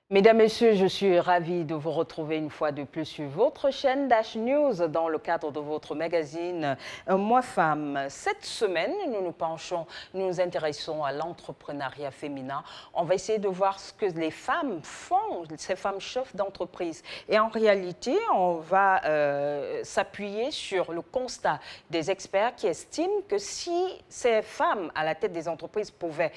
Mesdames, Messieurs, je suis ravie de vous retrouver une fois de plus sur votre chaîne Dash News dans le cadre de votre magazine Moi Femme. Cette semaine, nous nous intéressons à l'entrepreneuriat féminin. On va essayer de voir ce que les femmes font, ces femmes chefs d'entreprise. Et en réalité, on va s'appuyer sur le constat des experts qui estiment que si ces femmes à la tête des entreprises pouvaient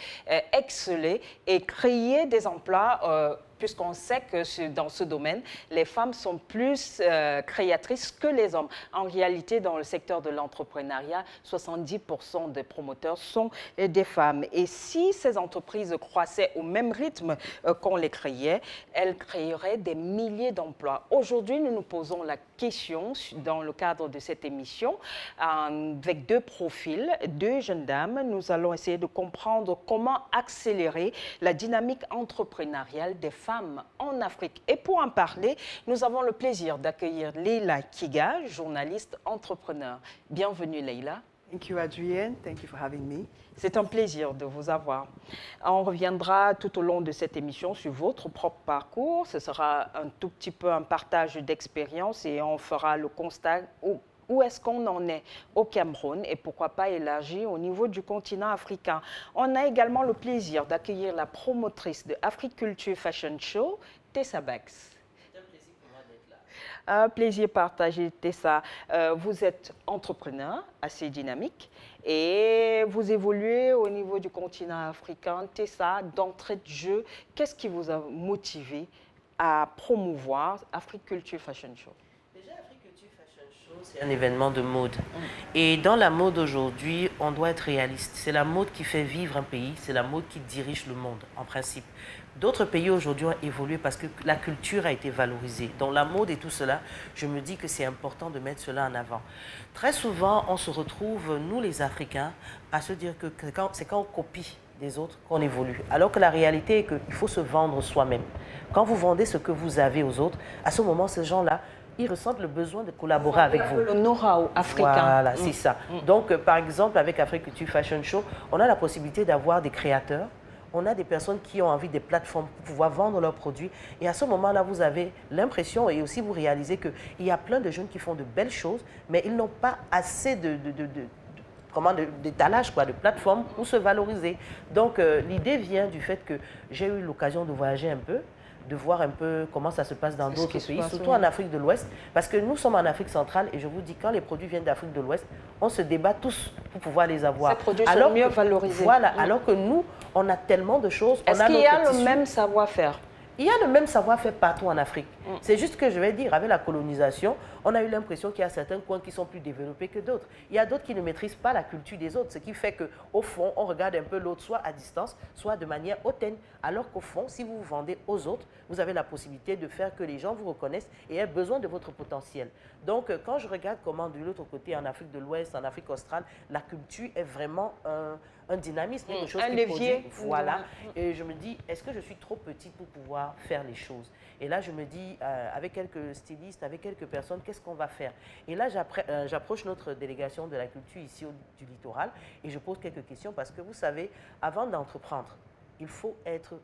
exceller et créer des emplois, puisqu'on sait que dans ce domaine, les femmes sont plus créatrices que les hommes. En réalité, dans le secteur de l'entrepreneuriat, 70% des promoteurs sont des femmes. Et si ces entreprises croissaient au même rythme qu'on les créait, elles créeraient des milliers d'emplois. Aujourd'hui, nous nous posons la question, dans le cadre de cette émission, avec deux profils, deux jeunes dames. Nous allons essayer de comprendre comment accélérer la dynamique entrepreneuriale des femmes en Afrique. Et pour en parler, nous avons le plaisir d'accueillir Leila Kiga, journaliste entrepreneur. Bienvenue Leila. Thank you, Adrienne. Thank you for having me. C'est un plaisir de vous avoir. On reviendra tout au long de cette émission sur votre propre parcours. Ce sera un tout petit peu un partage d'expérience et on fera le constat où est-ce qu'on en est au Cameroun et pourquoi pas élargir au niveau du continent africain. On a également le plaisir d'accueillir la promotrice de Africulture Fashion Show, Tessa Bax. C'est un plaisir pour moi d'être là. Un plaisir partagé, Tessa. Vous êtes entrepreneur assez dynamique et vous évoluez au niveau du continent africain. Tessa, d'entrée de jeu, qu'est-ce qui vous a motivé à promouvoir Africulture Fashion Show? C'est un événement de mode. Et dans la mode aujourd'hui, on doit être réaliste. C'est la mode qui fait vivre un pays, c'est la mode qui dirige le monde, en principe. D'autres pays aujourd'hui ont évolué parce que la culture a été valorisée. Dans la mode et tout cela, je me dis que c'est important de mettre cela en avant. Très souvent, on se retrouve, nous les Africains, à se dire que c'est quand on copie des autres qu'on évolue. Alors que la réalité est qu'il faut se vendre soi-même. Quand vous vendez ce que vous avez aux autres, à ce moment, ces gens-là, ils ressentent le besoin de collaborer avec vous. Le know-how africain. Voilà, c'est ça. Donc, par exemple, avec Africulture Fashion Show, on a la possibilité d'avoir des créateurs, on a des personnes qui ont envie des plateformes pour pouvoir vendre leurs produits. Et à ce moment-là, vous avez l'impression, et aussi vous réalisez qu'il y a plein de jeunes qui font de belles choses, mais ils n'ont pas assez d'étalage, de plateforme pour se valoriser. Donc, l'idée vient du fait que j'ai eu l'occasion de voyager un peu, de voir un peu comment ça se passe dans d'autres pays, surtout en Afrique de l'Ouest, parce que nous sommes en Afrique centrale et je vous dis, quand les produits viennent d'Afrique de l'Ouest, on se débat tous pour pouvoir les avoir. Ces produits sont mieux valorisés. Voilà, alors que nous, on a tellement de choses. Est-ce qu'il y a le même savoir-faire? Il y a le même savoir-faire partout en Afrique. C'est juste que je vais dire, avec la colonisation, on a eu l'impression qu'il y a certains coins qui sont plus développés que d'autres. Il y a d'autres qui ne maîtrisent pas la culture des autres, ce qui fait qu'au fond, on regarde un peu l'autre soit à distance, soit de manière hautaine. Alors qu'au fond, si vous vous vendez aux autres, vous avez la possibilité de faire que les gens vous reconnaissent et aient besoin de votre potentiel. Donc, quand je regarde comment de l'autre côté, en Afrique de l'Ouest, en Afrique australe, la culture est vraiment un dynamisme, quelque chose un levier. Voilà. Et je me dis, est-ce que je suis trop petite pour pouvoir faire les choses? Et là, je me dis, avec quelques stylistes, avec quelques personnes, qu'est-ce qu'on va faire? Et là, j'approche notre délégation de la culture ici du littoral et je pose quelques questions parce que vous savez, avant d'entreprendre, il faut être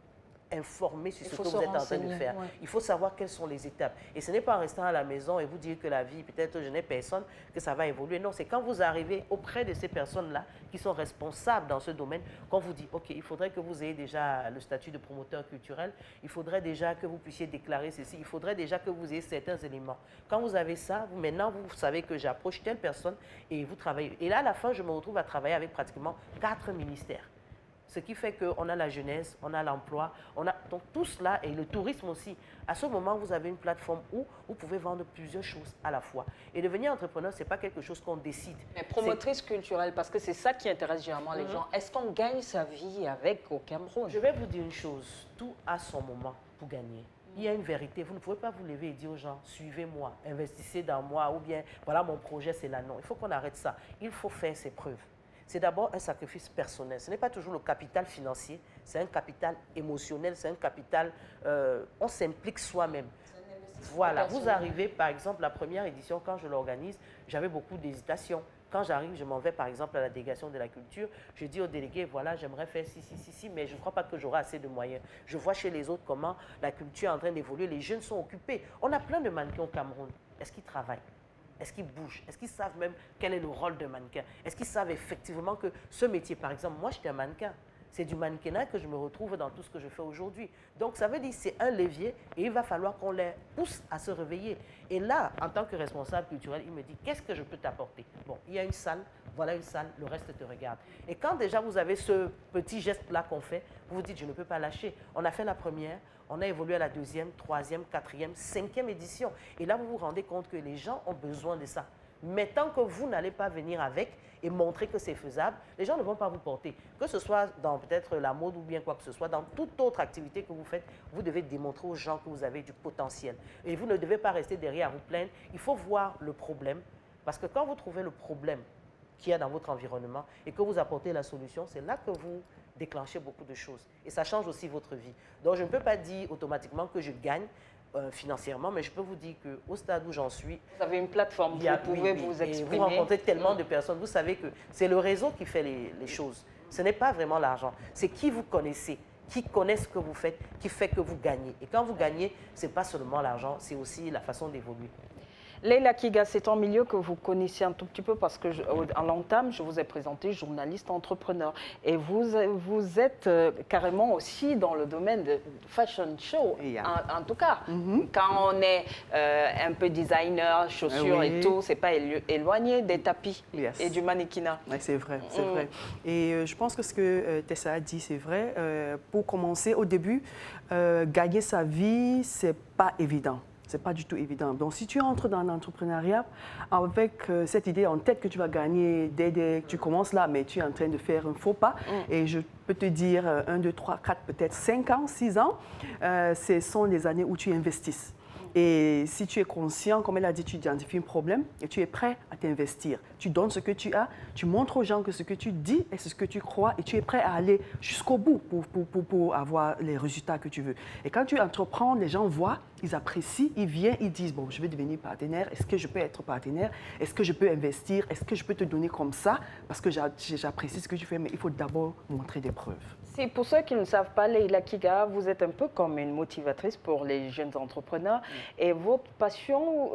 informé sur ce que vous êtes en train de faire. Ouais. Il faut savoir quelles sont les étapes. Et ce n'est pas en restant à la maison et vous dire que la vie, peut-être je n'ai personne, que ça va évoluer. Non, c'est quand vous arrivez auprès de ces personnes-là qui sont responsables dans ce domaine, qu'on vous dit, OK, il faudrait que vous ayez déjà le statut de promoteur culturel, il faudrait déjà que vous puissiez déclarer ceci, il faudrait déjà que vous ayez certains éléments. Quand vous avez ça, maintenant, vous savez que j'approche telle personne et vous travaillez. Et là, à la fin, je me retrouve à travailler avec pratiquement 4 ministères. Ce qui fait qu'on a la jeunesse, on a l'emploi, on a donc tout cela et le tourisme aussi. À ce moment, vous avez une plateforme où vous pouvez vendre plusieurs choses à la fois. Et devenir entrepreneur, ce n'est pas quelque chose qu'on décide. Mais promotrice culturelle, parce que c'est ça qui intéresse généralement les gens. Est-ce qu'on gagne sa vie avec au Cameroun? Je vais vous dire une chose, tout a son moment pour gagner. Il y a une vérité, vous ne pouvez pas vous lever et dire aux gens, suivez-moi, investissez dans moi, ou bien, voilà mon projet, c'est là. Non, il faut qu'on arrête ça. Il faut faire ses preuves. C'est d'abord un sacrifice personnel. Ce n'est pas toujours le capital financier, c'est un capital émotionnel, c'est un capital, on s'implique soi-même. Voilà, vous arrivez, par exemple, la première édition, quand je l'organise, j'avais beaucoup d'hésitation. quand j'arrive, je m'en vais par exemple à la délégation de la culture, je dis aux délégués, voilà, j'aimerais faire ci, mais je ne crois pas que j'aurai assez de moyens. Je vois chez les autres comment la culture est en train d'évoluer, les jeunes sont occupés. On a plein de mannequins au Cameroun. Est-ce qu'ils travaillent? Est-ce qu'ils bougent? Est-ce qu'ils savent même quel est le rôle d'un mannequin? Est-ce qu'ils savent effectivement que ce métier, par exemple, moi j'étais un mannequin. C'est du mannequinat que je me retrouve dans tout ce que je fais aujourd'hui. Donc, ça veut dire que c'est un levier et il va falloir qu'on les pousse à se réveiller. Et là, en tant que responsable culturel, il me dit, qu'est-ce que je peux t'apporter? Bon, il y a une salle, voilà une salle, le reste te regarde. Et quand déjà vous avez ce petit geste-là qu'on fait, vous vous dites, je ne peux pas lâcher. On a fait la première, on a évolué à la deuxième, troisième, quatrième, cinquième édition. Et là, vous vous rendez compte que les gens ont besoin de ça. Mais tant que vous n'allez pas venir avec et montrer que c'est faisable, les gens ne vont pas vous porter. Que ce soit dans peut-être la mode ou bien quoi que ce soit, dans toute autre activité que vous faites, vous devez démontrer aux gens que vous avez du potentiel. Et vous ne devez pas rester derrière à vous plaindre. Il faut voir le problème. Parce que quand vous trouvez le problème qu'il y a dans votre environnement et que vous apportez la solution, c'est là que vous déclenchez beaucoup de choses. Et ça change aussi votre vie. Donc je ne peux pas dire automatiquement que je gagne financièrement, mais je peux vous dire qu'au stade où j'en suis... Vous avez une plateforme, vous pouvez vous exprimer. Et vous rencontrez tellement de personnes, vous savez que c'est le réseau qui fait les choses. Ce n'est pas vraiment l'argent, c'est qui vous connaissez, qui connaît ce que vous faites, qui fait que vous gagnez. Et quand vous gagnez, ce n'est pas seulement l'argent, c'est aussi la façon d'évoluer. Leila Kiga, c'est un milieu que vous connaissez un tout petit peu parce que en l'entame, je vous ai présenté journaliste entrepreneur. Et vous êtes carrément aussi dans le domaine de fashion show, en tout cas. Quand on est un peu designer, chaussures et tout, c'est pas éloigné des tapis et du mannequinat. Oui, c'est vrai, c'est vrai. Et je pense que ce que Tessa a dit, c'est vrai. Pour commencer, au début, gagner sa vie, c'est pas évident. Ce n'est pas du tout évident. Donc, si tu entres dans l'entrepreneuriat avec cette idée en tête que tu vas gagner dès que tu commences là, mais tu es en train de faire un faux pas, et je peux te dire 1, 2, 3, 4, peut-être 5 ans, 6 ans, ce sont les années où tu investisses. Et si tu es conscient, comme elle a dit, tu identifies un problème et tu es prêt à t'investir. Tu donnes ce que tu as, tu montres aux gens que ce que tu dis est ce que tu crois et tu es prêt à aller jusqu'au bout pour avoir les résultats que tu veux. Et quand tu entreprends, les gens voient, ils apprécient, ils viennent, ils disent, bon, je vais devenir partenaire, est-ce que je peux être partenaire? Est-ce que je peux investir? Est-ce que je peux te donner comme ça? Parce que j'apprécie ce que tu fais, mais il faut d'abord montrer des preuves. C'est pour ceux qui ne savent pas, Leila Kiga, vous êtes un peu comme une motivatrice pour les jeunes entrepreneurs. Et votre passion,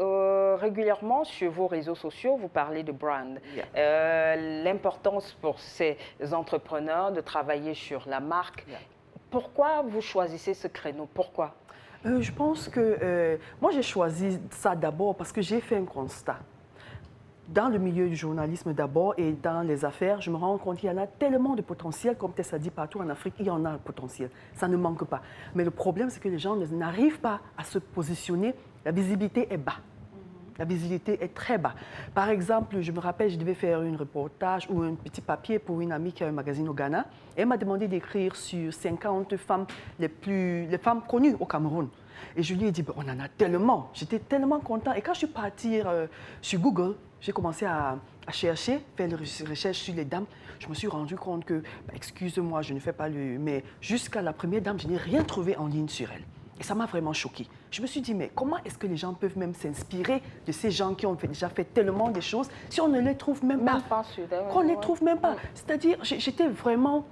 régulièrement sur vos réseaux sociaux, vous parlez de brand. L'importance pour ces entrepreneurs de travailler sur la marque. Pourquoi vous choisissez ce créneau? Pourquoi? Je pense que moi, j'ai choisi ça d'abord parce que j'ai fait un constat. Dans le milieu du journalisme d'abord et dans les affaires, je me rends compte qu'il y en a tellement de potentiel, comme Tessa dit, partout en Afrique, il y en a un potentiel. Ça ne manque pas. Mais le problème, c'est que les gens n'arrivent pas à se positionner. La visibilité est bas. La visibilité est très bas. Par exemple, je me rappelle, je devais faire un reportage ou un petit papier pour une amie qui a un magazine au Ghana. Et elle m'a demandé d'écrire sur 50 femmes les femmes connues au Cameroun. Et je lui ai dit, on en a tellement. J'étais tellement content. Et quand je suis partie sur Google, j'ai commencé à chercher, faire des recherches sur les dames. Je me suis rendu compte que, excuse-moi, je ne fais pas le... Mais jusqu'à la première dame, je n'ai rien trouvé en ligne sur elle. Et ça m'a vraiment choquée. Je me suis dit, mais comment est-ce que les gens peuvent même s'inspirer de ces gens qui ont déjà fait tellement de choses si on ne les trouve même pas? Qu'on ne les trouve même pas. C'est-à-dire, j'étais vraiment...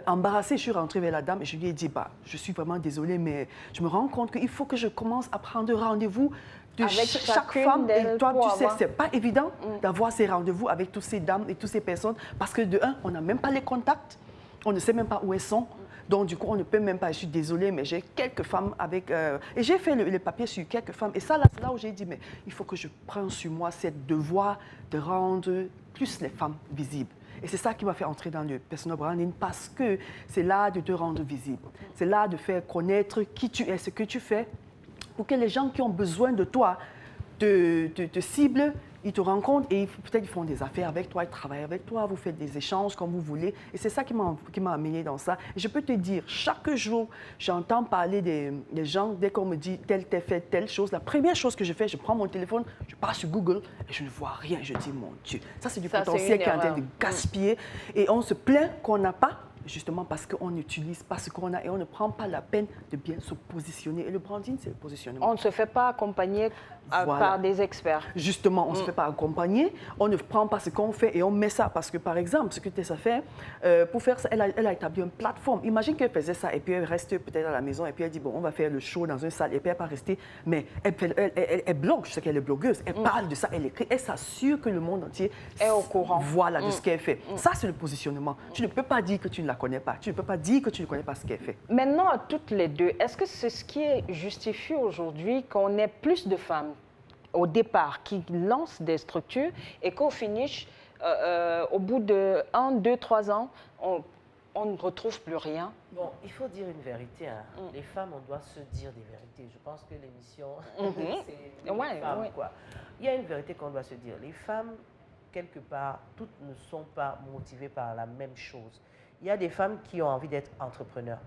embarrassée, je suis rentrée vers la dame et je lui ai dit, je suis vraiment désolée, mais je me rends compte qu'il faut que je commence à prendre rendez-vous de chaque femme. Et toi, tu sais, c'est pas évident d'avoir ces rendez-vous avec toutes ces dames et toutes ces personnes parce que de un, on n'a même pas les contacts, on ne sait même pas où elles sont. Donc, du coup, on ne peut même pas, je suis désolée, mais j'ai quelques femmes avec... et j'ai fait le papier sur quelques femmes. Et ça, c'est là où j'ai dit, mais il faut que je prenne sur moi cette devoir de rendre plus les femmes visibles. Et c'est ça qui m'a fait entrer dans le personal branding parce que c'est là de te rendre visible. C'est là de faire connaître qui tu es, ce que tu fais, pour que les gens qui ont besoin de toi te ciblent, ils te rencontrent et peut-être ils font des affaires avec toi, ils travaillent avec toi, vous faites des échanges comme vous voulez. Et c'est ça qui m'a amené dans ça. Et je peux te dire, chaque jour, j'entends parler des gens, dès qu'on me dit tel fait telle chose, la première chose que je fais, je prends mon téléphone, je pars sur Google et je ne vois rien. Je dis, mon Dieu, ça c'est du potentiel qui est en train de gaspiller. Et on se plaint qu'on n'a pas. justement parce qu'on n'utilise pas ce qu'on a et on ne prend pas la peine de bien se positionner. Et le branding, c'est le positionnement. On ne se fait pas accompagner par des experts. Justement, on ne se fait pas accompagner, on ne prend pas ce qu'on fait et on met ça. Parce que, par exemple, ce que Tessa fait, pour faire ça, elle a établi une plateforme. Imagine qu'elle faisait ça et puis elle reste peut-être à la maison et puis elle dit, bon, on va faire le show dans une salle et puis elle ne va pas rester. Mais elle blogue, je sais qu'elle est blogueuse, elle parle de ça, elle écrit, elle s'assure que le monde entier est au courant. Voilà, de ce qu'elle fait. Ça, c'est le positionnement. Tu ne peux pas dire que tu ne la connais pas. Tu ne peux pas dire que tu ne connais pas ce qu'elle fait. Maintenant, à toutes les deux, est-ce que c'est ce qui justifie aujourd'hui qu'on ait plus de femmes au départ qui lancent des structures et qu'au finish, au bout de 1, 2, 3 ans, on ne retrouve plus rien? Bon, il faut dire une vérité. Hein. Les femmes, on doit se dire des vérités. Je pense que l'émission, c'est les femmes, quoi. Il y a une vérité qu'on doit se dire. Les femmes, quelque part, toutes ne sont pas motivées par la même chose. Il y a des femmes qui ont envie d'être entrepreneurs.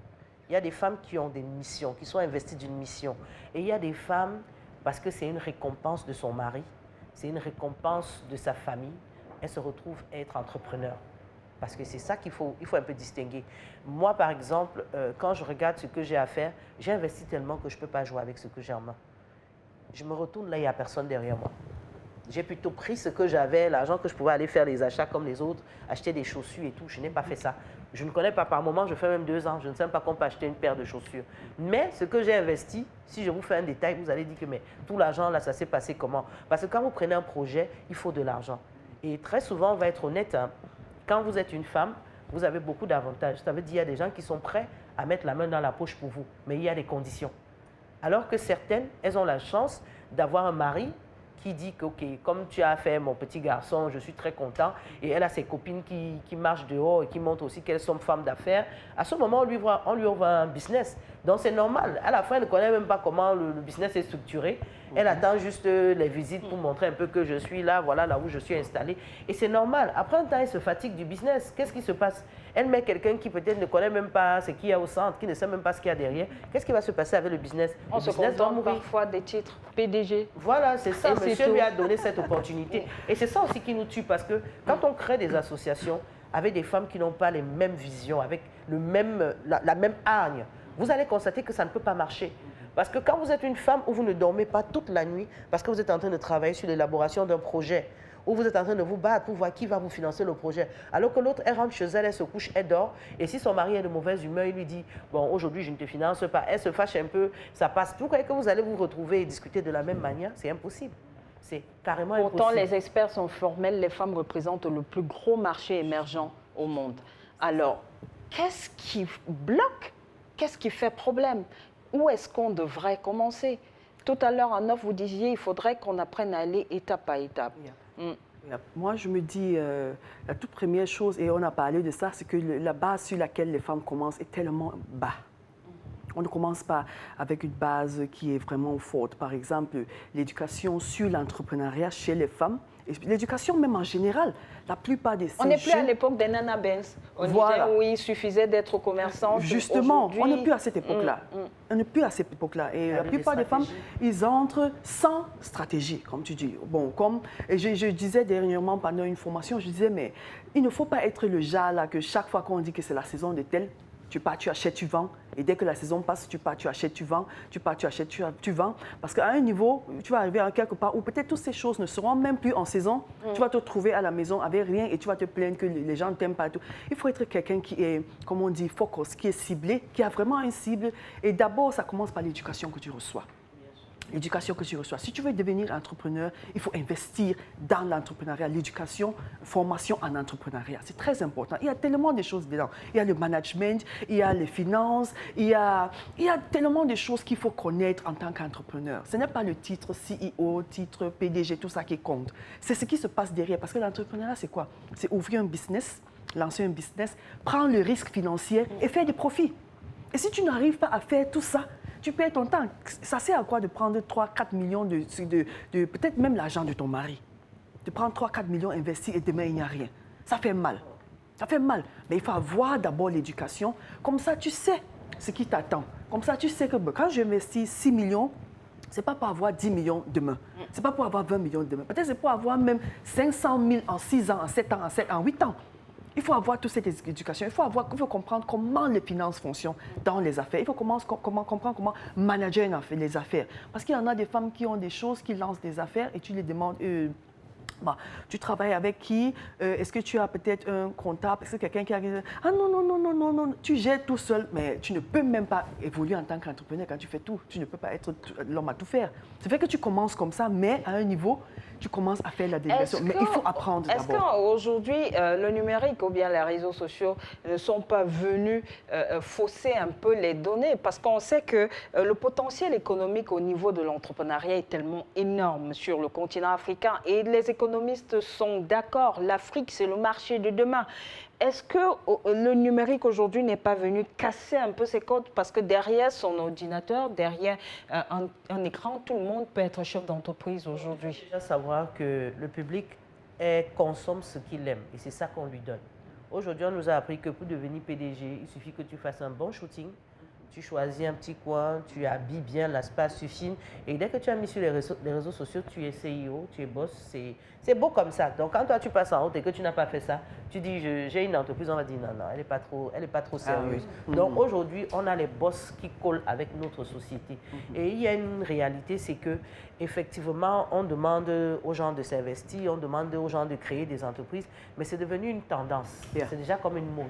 Il y a des femmes qui ont des missions, qui sont investies d'une mission. Et il y a des femmes, parce que c'est une récompense de son mari, c'est une récompense de sa famille, elles se retrouvent à être entrepreneurs. Parce que c'est ça qu'il faut un peu distinguer. Moi, par exemple, quand je regarde ce que j'ai à faire, j'ai investi tellement que je ne peux pas jouer avec ce que j'ai en main. Je me retourne là, il n'y a personne derrière moi. J'ai plutôt pris ce que j'avais, l'argent que je pouvais aller faire les achats comme les autres, acheter des chaussures et tout. Je n'ai pas fait ça. Je ne connais pas par moment, je fais même 2 ans. Je ne sais même pas qu'on peut acheter une paire de chaussures. Mais ce que j'ai investi, si je vous fais un détail, vous allez dire que mais, tout l'argent là, ça s'est passé comment? Parce que quand vous prenez un projet, il faut de l'argent. Et très souvent, on va être honnête, hein, quand vous êtes une femme, vous avez beaucoup d'avantages. Ça veut dire qu'il y a des gens qui sont prêts à mettre la main dans la poche pour vous. Mais il y a des conditions. Alors que certaines, elles ont la chance d'avoir un mari qui dit que, OK, comme tu as fait mon petit garçon, je suis très content. Et elle a ses copines qui marchent dehors et qui montrent aussi qu'elles sont femmes d'affaires. À ce moment, on lui ouvre un business. Donc, c'est normal. À la fin, elle ne connaît même pas comment le business est structuré. Elle attend juste les visites pour montrer un peu que je suis là, voilà là où je suis installée. Et c'est normal. Après un temps, elle se fatigue du business. Qu'est-ce qui se passe? Elle met quelqu'un qui peut-être ne connaît même pas ce qu'il y a au centre, qui ne sait même pas ce qu'il y a derrière. Qu'est-ce qui va se passer avec le business? On se contente parfois des titres PDG. Voilà, c'est ça. Monsieur lui a donné cette opportunité. Et c'est ça aussi qui nous tue parce que quand on crée des associations avec des femmes qui n'ont pas les mêmes visions, avec la même hargne, vous allez constater que ça ne peut pas marcher. Parce que quand vous êtes une femme où vous ne dormez pas toute la nuit parce que vous êtes en train de travailler sur l'élaboration d'un projet, où vous êtes en train de vous battre pour voir qui va vous financer le projet, alors que l'autre, elle rentre chez elle, elle se couche, elle dort, et si son mari est de mauvaise humeur, il lui dit « Bon, aujourd'hui, je ne te finance pas », elle se fâche un peu, ça passe. Vous croyez que vous allez vous retrouver et discuter de la même manière? C'est impossible. C'est carrément impossible. Pourtant, les experts sont formels, les femmes représentent le plus gros marché émergent au monde. Alors, qu'est-ce qui bloque? Qu'est-ce qui fait problème? Où est-ce qu'on devrait commencer? Tout à l'heure, en off, vous disiez qu'il faudrait qu'on apprenne à aller étape par étape. Moi, je me dis, la toute première chose, et on a parlé de ça, c'est que la base sur laquelle les femmes commencent est tellement bas. On ne commence pas avec une base qui est vraiment forte. Par exemple, l'éducation sur l'entrepreneuriat chez les femmes, et l'éducation même en général, la plupart des On n'est plus à l'époque des Nana Benz. Voilà. Où il suffisait d'être commerçante. Justement, on n'est plus à cette époque-là. On n'est plus à cette époque-là. Et la plupart des femmes, ils entrent sans stratégie, comme tu dis. Bon, et je disais dernièrement pendant une formation, je disais, mais il ne faut pas être le genre là que chaque fois qu'on dit que c'est la saison de tel, tu pars, tu achètes, tu vends. Et dès que la saison passe, tu pars, tu achètes, tu vends. Tu pars, tu achètes, tu vends. Parce qu'à un niveau, tu vas arriver à quelque part où peut-être toutes ces choses ne seront même plus en saison. Tu vas te retrouver à la maison avec rien et tu vas te plaindre que les gens ne t'aiment pas. Et tout. Il faut être quelqu'un qui est, comme on dit, focus, qui est ciblé, qui a vraiment une cible. Et d'abord, ça commence par l'éducation que tu reçois. L'éducation que tu reçois. Si tu veux devenir entrepreneur, il faut investir dans l'entrepreneuriat, l'éducation, formation en entrepreneuriat. C'est très important. Il y a tellement de choses dedans. Il y a le management, il y a les finances, il y a tellement de choses qu'il faut connaître en tant qu'entrepreneur. Ce n'est pas le titre CEO, titre PDG, tout ça qui compte. C'est ce qui se passe derrière. Parce que l'entrepreneuriat, c'est quoi? C'est ouvrir un business, lancer un business, prendre le risque financier et faire des profits. Et si tu n'arrives pas à faire tout ça, tu perds ton temps. Ça sert à quoi de prendre 3-4 millions de peut-être même l'argent de ton mari? De prendre 3-4 millions investis et demain, il n'y a rien. Ça fait mal. Ça fait mal. Mais il faut avoir d'abord l'éducation. Comme ça, tu sais ce qui t'attend. Comme ça, tu sais que quand j'investis 6 millions, ce n'est pas pour avoir 10 millions demain. Ce n'est pas pour avoir 20 millions demain. Peut-être c'est pour avoir même 500 000 en 6 ans, en 7 ans, en 8 ans. Il faut avoir toute cette éducation. Il faut comprendre comment les finances fonctionnent dans les affaires. Il faut comprendre comment manager les affaires. Parce qu'il y en a des femmes qui ont des choses, qui lancent des affaires et tu les demandes... tu travailles avec qui? Est-ce que tu as peut-être un comptable? Est-ce que quelqu'un qui a... Ah non, non, non, non, non, non, tu gères tout seul, mais tu ne peux même pas évoluer en tant qu'entrepreneur quand tu fais tout. Tu ne peux pas être l'homme à tout faire. C'est vrai que tu commences comme ça, mais à un niveau, tu commences à faire la délégation. Mais il faut apprendre d'abord. Est-ce qu'aujourd'hui, le numérique ou bien les réseaux sociaux ne sont pas venus fausser un peu les données? Parce qu'on sait que le potentiel économique au niveau de l'entrepreneuriat est tellement énorme sur le continent africain et les économistes sont d'accord, l'Afrique, c'est le marché de demain. Est-ce que le numérique aujourd'hui n'est pas venu casser un peu ses codes? Parce que derrière son ordinateur, derrière un écran, tout le monde peut être chef d'entreprise aujourd'hui. Il faut déjà savoir que le public consomme ce qu'il aime et c'est ça qu'on lui donne. Aujourd'hui, on nous a appris que pour devenir PDG, il suffit que tu fasses un bon shooting, tu choisis un petit coin, tu habilles bien, l'espace suffit. Et dès que tu as mis sur les réseaux sociaux, tu es CEO, tu es boss, c'est beau comme ça. Donc quand toi tu passes en route et que tu n'as pas fait ça, tu dis j'ai une entreprise, on va dire non, non, elle n'est pas trop sérieuse. Oui. Donc aujourd'hui, on a les boss qui collent avec notre société. Et il y a une réalité, c'est que effectivement, on demande aux gens de s'investir, on demande aux gens de créer des entreprises, mais c'est devenu une tendance. C'est déjà comme une mode.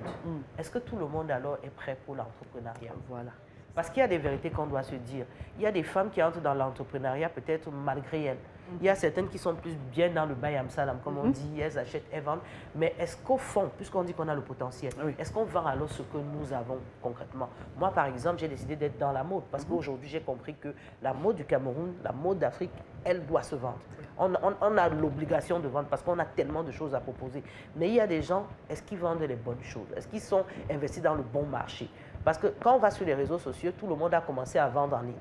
Est-ce que tout le monde alors est prêt pour l'entrepreneuriat? Voilà. Parce qu'il y a des vérités qu'on doit se dire. Il y a des femmes qui entrent dans l'entrepreneuriat peut-être malgré elles. Il y a certaines qui sont plus bien dans le bayam salam, comme on dit, elles achètent, elles vendent. Mais est-ce qu'au fond, puisqu'on dit qu'on a le potentiel, est-ce qu'on vend alors ce que nous avons concrètement? Moi, par exemple, j'ai décidé d'être dans la mode parce qu'aujourd'hui, j'ai compris que la mode du Cameroun, la mode d'Afrique, elle doit se vendre. On a l'obligation de vendre parce qu'on a tellement de choses à proposer. Mais il y a des gens, est-ce qu'ils vendent les bonnes choses? Est-ce qu'ils sont investis dans le bon marché? Parce que quand on va sur les réseaux sociaux, tout le monde a commencé à vendre en ligne.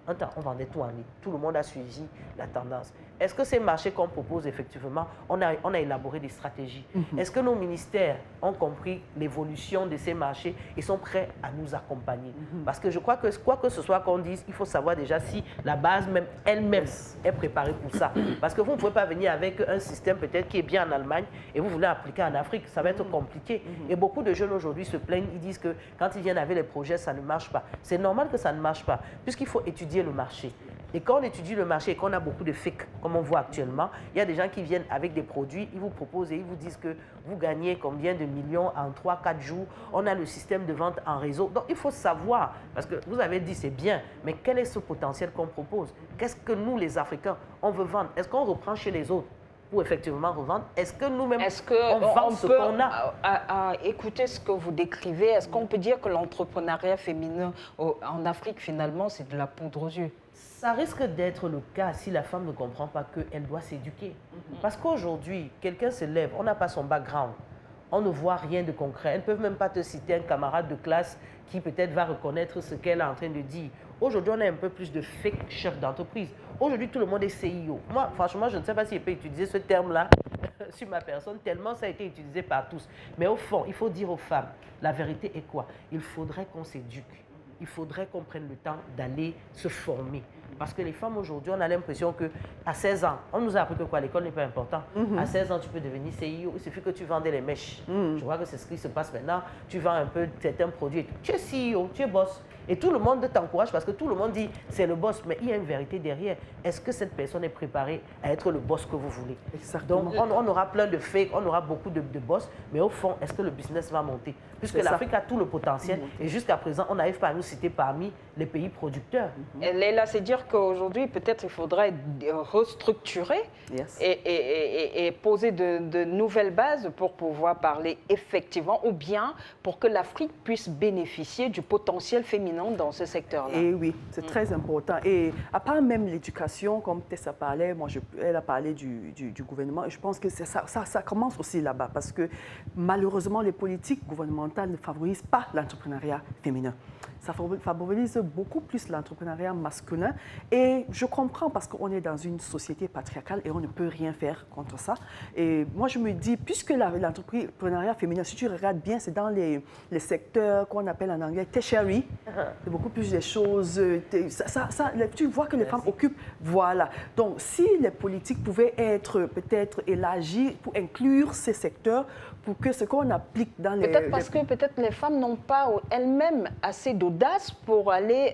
Un temps, on vendait tout en ligne. Tout le monde a suivi la tendance. Est-ce que ces marchés qu'on propose, effectivement, on a élaboré des stratégies? Est-ce que nos ministères ont compris l'évolution de ces marchés et sont prêts à nous accompagner? Parce que je crois que quoi que ce soit qu'on dise, il faut savoir déjà si la base même elle-même est préparée pour ça. Parce que vous ne pouvez pas venir avec un système peut-être qui est bien en Allemagne et vous voulez appliquer en Afrique. Ça va être compliqué. Et beaucoup de jeunes aujourd'hui se plaignent, ils disent que quand ils viennent avec les projets, ça ne marche pas. C'est normal que ça ne marche pas, puisqu'il faut étudier le marché. Et quand on étudie le marché et qu'on a beaucoup de fake, comme on voit actuellement, il y a des gens qui viennent avec des produits, ils vous proposent et ils vous disent que vous gagnez combien de millions en 3-4 jours. On a le système de vente en réseau. Donc il faut savoir, parce que vous avez dit c'est bien, mais quel est ce potentiel qu'on propose? Qu'est-ce que nous, les Africains, on veut vendre? Est-ce qu'on reprend chez les autres pour effectivement revendre? Est-ce que nous-mêmes, on vend ce qu'on a? À écouter ce que vous décrivez, est-ce qu'on peut dire que l'entrepreneuriat féminin en Afrique, finalement, c'est de la poudre aux yeux? Ça risque d'être le cas si la femme ne comprend pas qu'elle doit s'éduquer. Parce qu'aujourd'hui, quelqu'un se lève, on n'a pas son background, on ne voit rien de concret. Elles ne peuvent même pas te citer un camarade de classe qui peut-être va reconnaître ce qu'elle est en train de dire. Aujourd'hui, on a un peu plus de fake chefs d'entreprise. Aujourd'hui, tout le monde est CEO. Moi, franchement, je ne sais pas si je peux utiliser ce terme-là sur ma personne, tellement ça a été utilisé par tous. Mais au fond, il faut dire aux femmes, la vérité est quoi? Il faudrait qu'on s'éduque. Il faudrait qu'on prenne le temps d'aller se former. Parce que les femmes aujourd'hui, on a l'impression qu'à 16 ans, on nous a appris que quoi, l'école n'est pas important. À 16 ans, tu peux devenir CEO. Il suffit que tu vendais les mèches. Je vois que c'est ce qui se passe maintenant. Tu vends un peu certains produits. Tu es CEO, tu es boss. Et tout le monde t'encourage parce que tout le monde dit c'est le boss. Mais il y a une vérité derrière. Est-ce que cette personne est préparée à être le boss que vous voulez? Exactement. Donc, on aura plein de fakes, on aura beaucoup de boss. Mais au fond, est-ce que le business va monter? Puisque l'Afrique a tout le potentiel. Et jusqu'à présent, on n'arrive pas à nous citer parmi les pays producteurs. Léla, c'est dire qu'aujourd'hui, peut-être il faudrait restructurer et poser de nouvelles bases pour pouvoir parler effectivement, ou bien pour que l'Afrique puisse bénéficier du potentiel féminin dans ce secteur-là. Et oui, c'est très important. Et à part même l'éducation, comme Tessa parlait, elle a parlé du gouvernement, et je pense que ça commence aussi là-bas, parce que malheureusement, les politiques gouvernementales ne favorisent pas l'entrepreneuriat féminin. Ça favorise beaucoup plus l'entrepreneuriat masculin. Et je comprends parce qu'on est dans une société patriarcale et on ne peut rien faire contre ça. Et moi, je me dis, puisque l'entrepreneuriat féminin, si tu regardes bien, c'est dans les secteurs qu'on appelle en anglais tertiary. C'est beaucoup plus des choses. Tu vois que les femmes occupent. Voilà. Donc, si les politiques pouvaient être peut-être élargies pour inclure ces secteurs, pour que ce qu'on applique dans les... Peut-être parce que peut-être les femmes n'ont pas elles-mêmes assez d'audace pour aller,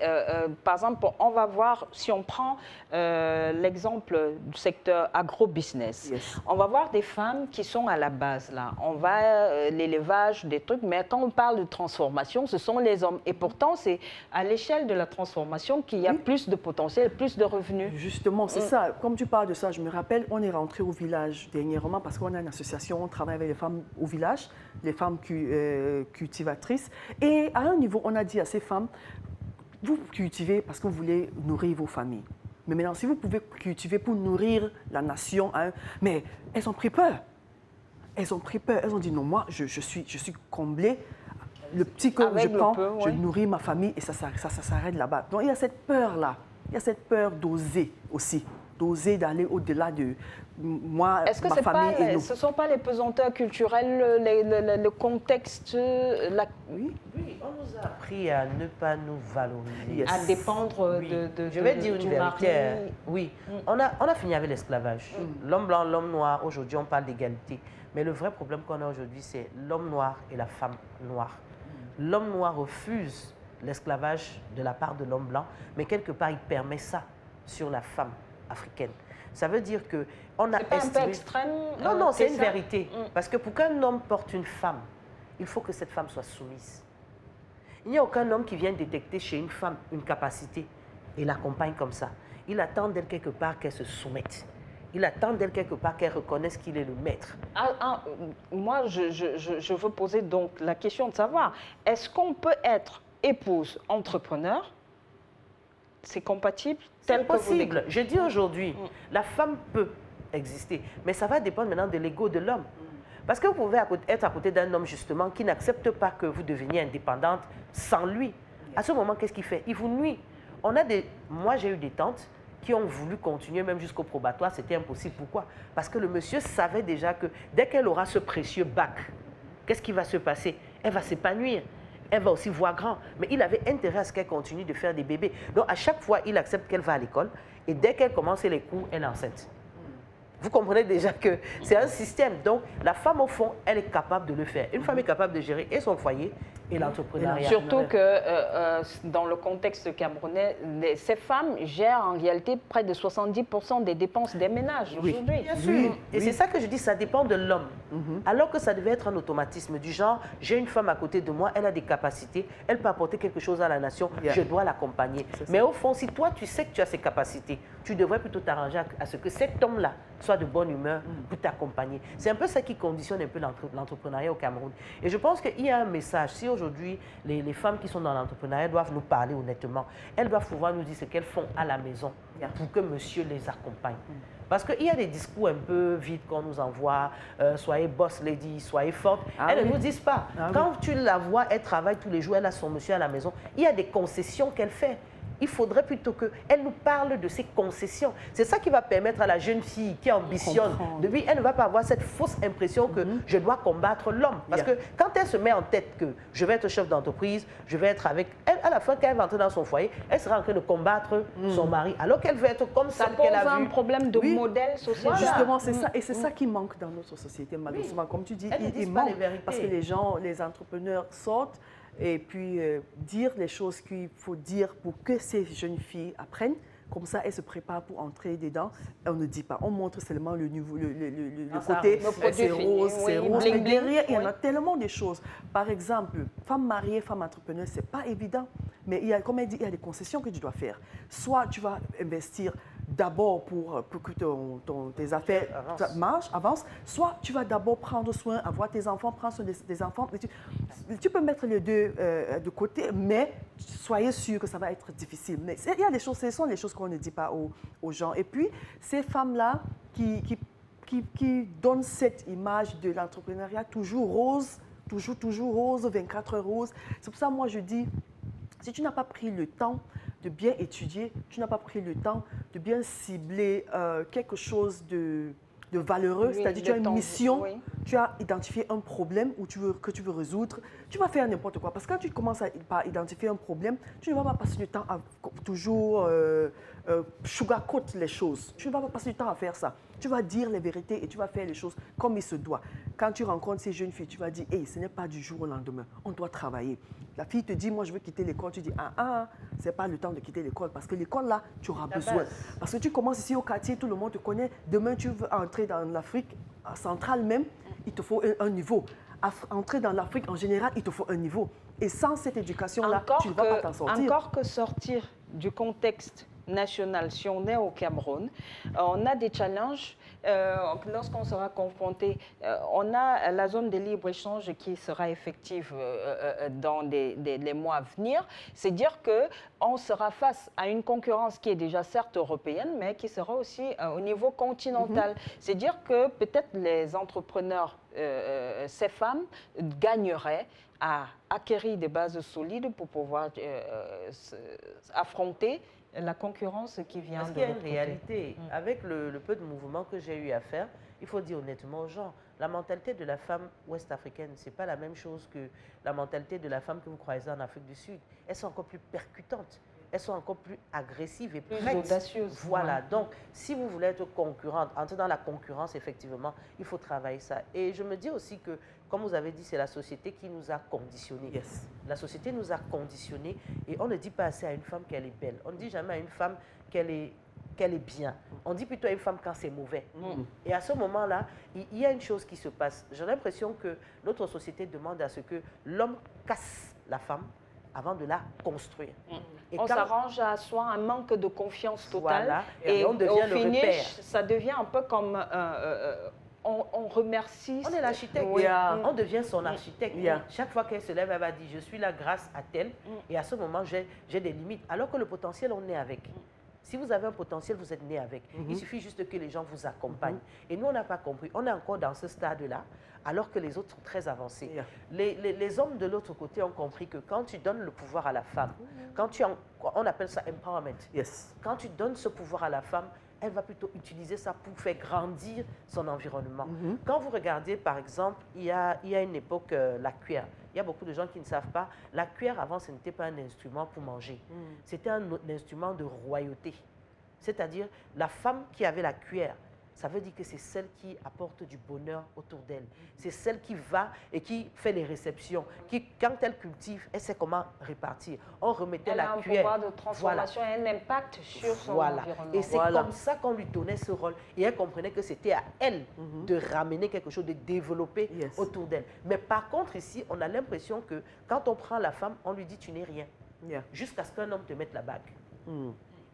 par exemple, on va voir, si on prend l'exemple du secteur agro-business, Yes. on va voir des femmes qui sont à la base là. On va l'élevage, des trucs, mais quand on parle de transformation, ce sont les hommes. Et pourtant, c'est à l'échelle de la transformation qu'il y a plus de potentiel, plus de revenus. Justement, c'est ça. Comme tu parles de ça, je me rappelle, on est rentré au village dernièrement parce qu'on a une association, on travaille avec les femmes au village, les femmes cultivatrices. Et à un niveau, on a dit à ces femmes, vous cultivez parce que vous voulez nourrir vos familles. Mais maintenant, si vous pouvez cultiver pour nourrir la nation, hein, mais elles ont pris peur. Elles ont pris peur. Elles ont dit, non, moi, je suis comblée. Le petit que Avec je le prends, peu, je oui. nourris ma famille et ça s'arrête là-bas. Donc, il y a cette peur-là. Il y a cette peur d'oser aussi. D'oser d'aller au-delà de moi, Est-ce que ma famille et nous. ce ne sont pas les pesanteurs culturels, le contexte, Oui, Oui, on nous a appris à ne pas nous valoriser. Yes. à dépendre Oui. de Je vais dire une du vérité. mari? Oui, on a fini avec l'esclavage. L'homme blanc, l'homme noir, aujourd'hui on parle d'égalité. Mais le vrai problème qu'on a aujourd'hui, c'est l'homme noir et la femme noire. L'homme noir refuse l'esclavage de la part de l'homme blanc, mais quelque part il permet ça sur la femme africaine. Ça veut dire que on a C'est pas un peu estimé... extrême? Non, non, c'est une ça? vérité. Parce que pour qu'un homme porte une femme, il faut que cette femme soit soumise. Il n'y a aucun homme qui vient détecter chez une femme une capacité et l'accompagne comme ça. Il attend d'elle quelque part qu'elle se soumette. Il attend d'elle quelque part qu'elle reconnaisse qu'il est le maître. Moi, je veux poser donc la question de savoir, est-ce qu'on peut être épouse, entrepreneur? C'est compatible C'est tel que vous possible. Je dis aujourd'hui, la femme peut exister, mais ça va dépendre maintenant de l'ego de l'homme. Parce que vous pouvez être à côté d'un homme justement qui n'accepte pas que vous deveniez indépendante sans lui. À ce moment, qu'est-ce qu'il fait? Il vous nuit. Moi, j'ai eu des tantes qui ont voulu continuer même jusqu'au probatoire. C'était impossible. Pourquoi? Parce que le monsieur savait déjà que dès qu'elle aura ce précieux bac, qu'est-ce qui va se passer? Elle va s'épanouir. Elle va aussi voir grand. Mais il avait intérêt à ce qu'elle continue de faire des bébés. Donc, à chaque fois, il accepte qu'elle va à l'école. Et dès qu'elle commence les cours, elle est enceinte. Vous comprenez déjà que c'est un système. Donc, la femme, au fond, elle est capable de le faire. Une femme est capable de gérer et son foyer et l'entrepreneuriat. Surtout que dans le contexte camerounais, ces femmes gèrent en réalité près de 70% des dépenses des ménages aujourd'hui. Bien sûr. Et c'est ça que je dis, ça dépend de l'homme. Alors que ça devait être un automatisme du genre, j'ai une femme à côté de moi, elle a des capacités, elle peut apporter quelque chose à la nation, je dois l'accompagner. Mais au fond, si toi, tu sais que tu as ces capacités, tu devrais plutôt t'arranger à ce que cet homme-là soit de bonne humeur pour t'accompagner. C'est un peu ça qui conditionne un peu l'entrepreneuriat au Cameroun. Et je pense qu'il y a un message. Si aujourd'hui, les femmes qui sont dans l'entrepreneuriat doivent nous parler honnêtement, elles doivent pouvoir nous dire ce qu'elles font à la maison pour que monsieur les accompagne. Parce qu'il y a des discours un peu vides qu'on nous envoie, soyez boss lady, soyez forte. Elles ne nous disent pas. Quand tu la vois, elle travaille tous les jours, elle a son monsieur à la maison, il y a des concessions qu'elle fait. Il faudrait plutôt qu'elle nous parle de ses concessions. C'est ça qui va permettre à la jeune fille qui ambitionne de lui, elle ne va pas avoir cette fausse impression que je dois combattre l'homme. Parce que quand elle se met en tête que je vais être chef d'entreprise, je vais être avec elle, à la fin, quand elle va entrer dans son foyer, elle sera en train de combattre son mari, alors qu'elle veut être comme Ça celle qu'elle pose a un vue. problème de modèle social. Justement, c'est ça. Et c'est ça qui manque dans notre société, malheureusement. Comme tu dis, Elles ne il disent pas manque. les vérités. Parce que les gens, les entrepreneurs sortent et puis dire les choses qu'il faut dire pour que ces jeunes filles apprennent. Comme ça, elles se préparent pour entrer dedans. On ne dit pas, on montre seulement le niveau, le côté, c'est rose, c'est rose. Mais derrière, il y en a tellement de choses. Par exemple, femme mariée, femme entrepreneur, c'est pas évident. Mais il y a, comme elle dit, il y a des concessions que tu dois faire. Soit tu vas investir d'abord pour que tes affaires marchent, avancent, soit tu vas d'abord prendre soin, avoir tes enfants, prendre soin des enfants. Tu peux mettre les deux de côté, mais soyez sûr que ça va être difficile. Mais il y a des choses, ce sont les choses qu'on ne dit pas aux gens. Et puis, ces femmes-là qui donnent cette image de l'entrepreneuriat toujours rose, toujours rose, 24 heures rose. C'est pour ça, moi, je dis, si tu n'as pas pris le temps de bien étudier, tu n'as pas pris le temps de bien cibler quelque chose de valeureux, c'est-à-dire tu as une mission, tu as identifié un problème que tu veux résoudre, tu vas faire n'importe quoi. Parce que quand tu commences par identifier un problème, tu ne vas pas passer du temps à toujours sugarcoat les choses. Tu ne vas pas passer du temps à faire ça. Tu vas dire les vérités et tu vas faire les choses comme il se doit. Quand tu rencontres ces jeunes filles, tu vas dire, hey, ce n'est pas du jour au lendemain, on doit travailler. La fille te dit, moi je veux quitter l'école, tu dis, ce n'est pas le temps de quitter l'école parce que l'école là, tu auras besoin. Parce que tu commences ici au quartier, tout le monde te connaît. Demain, tu veux entrer dans l'Afrique centrale même, il te faut un niveau. Entrer dans l'Afrique en général, il te faut un niveau. Et sans cette éducation-là, tu ne vas pas t'en sortir. Encore que sortir du contexte national, si on est au Cameroun, on a des challenges lorsqu'on sera confronté. On a la zone de libre-échange qui sera effective dans les mois à venir. C'est dire qu'on sera face à une concurrence qui est déjà certes européenne, mais qui sera aussi au niveau continental. C'est dire que peut-être les entrepreneurs, ces femmes, gagneraient à acquérir des bases solides pour pouvoir affronter la concurrence qui vient de l'autre côté. Parce qu'il y a une réalité. Avec le peu de mouvement que j'ai eu à faire, il faut dire honnêtement aux gens, la mentalité de la femme ouest-africaine, ce n'est pas la même chose que la mentalité de la femme que vous croisez en Afrique du Sud. Elles sont encore plus percutantes. Elles sont encore plus agressives et plus audacieuses. Voilà. Donc, si vous voulez être concurrente, entrer dans la concurrence, effectivement, il faut travailler ça. Et je me dis aussi que, comme vous avez dit, c'est la société qui nous a conditionnés. Yes. La société nous a conditionnés et on ne dit pas assez à une femme qu'elle est belle. On ne dit jamais à une femme qu'elle est bien. On dit plutôt à une femme quand c'est mauvais. Et à ce moment-là, il y a une chose qui se passe. J'ai l'impression que notre société demande à ce que l'homme casse la femme avant de la construire. Et on s'arrange à soi un manque de confiance totale. Voilà. Et on devient le repère. Ça devient un peu comme on remercie. On est l'architecte. On devient son architecte. Chaque fois qu'elle se lève, elle va dire je suis là grâce à tel. Et à ce moment, j'ai des limites. Alors que le potentiel, on est avec. Si vous avez un potentiel, vous êtes né avec. Il suffit juste que les gens vous accompagnent. Et nous, on n'a pas compris. On est encore dans ce stade-là, alors que les autres sont très avancés. Les hommes de l'autre côté ont compris que quand tu donnes le pouvoir à la femme, on appelle ça empowerment. Quand tu donnes ce pouvoir à la femme, elle va plutôt utiliser ça pour faire grandir son environnement. Quand vous regardez, par exemple, il y a une époque, la cuillère. Il y a beaucoup de gens qui ne savent pas. La cuillère, avant, ce n'était pas un instrument pour manger. C'était un instrument de royauté. C'est-à-dire, la femme qui avait la cuillère, ça veut dire que c'est celle qui apporte du bonheur autour d'elle. C'est celle qui va et qui fait les réceptions. Qui, quand elle cultive, elle sait comment répartir. On remettait la cuillère. Elle a un pouvoir de transformation et un impact sur son environnement. Et c'est comme ça qu'on lui donnait ce rôle. Et elle comprenait que c'était à elle de ramener quelque chose, de développer autour d'elle. Mais par contre, ici, on a l'impression que quand on prend la femme, on lui dit tu n'es rien. Jusqu'à ce qu'un homme te mette la bague.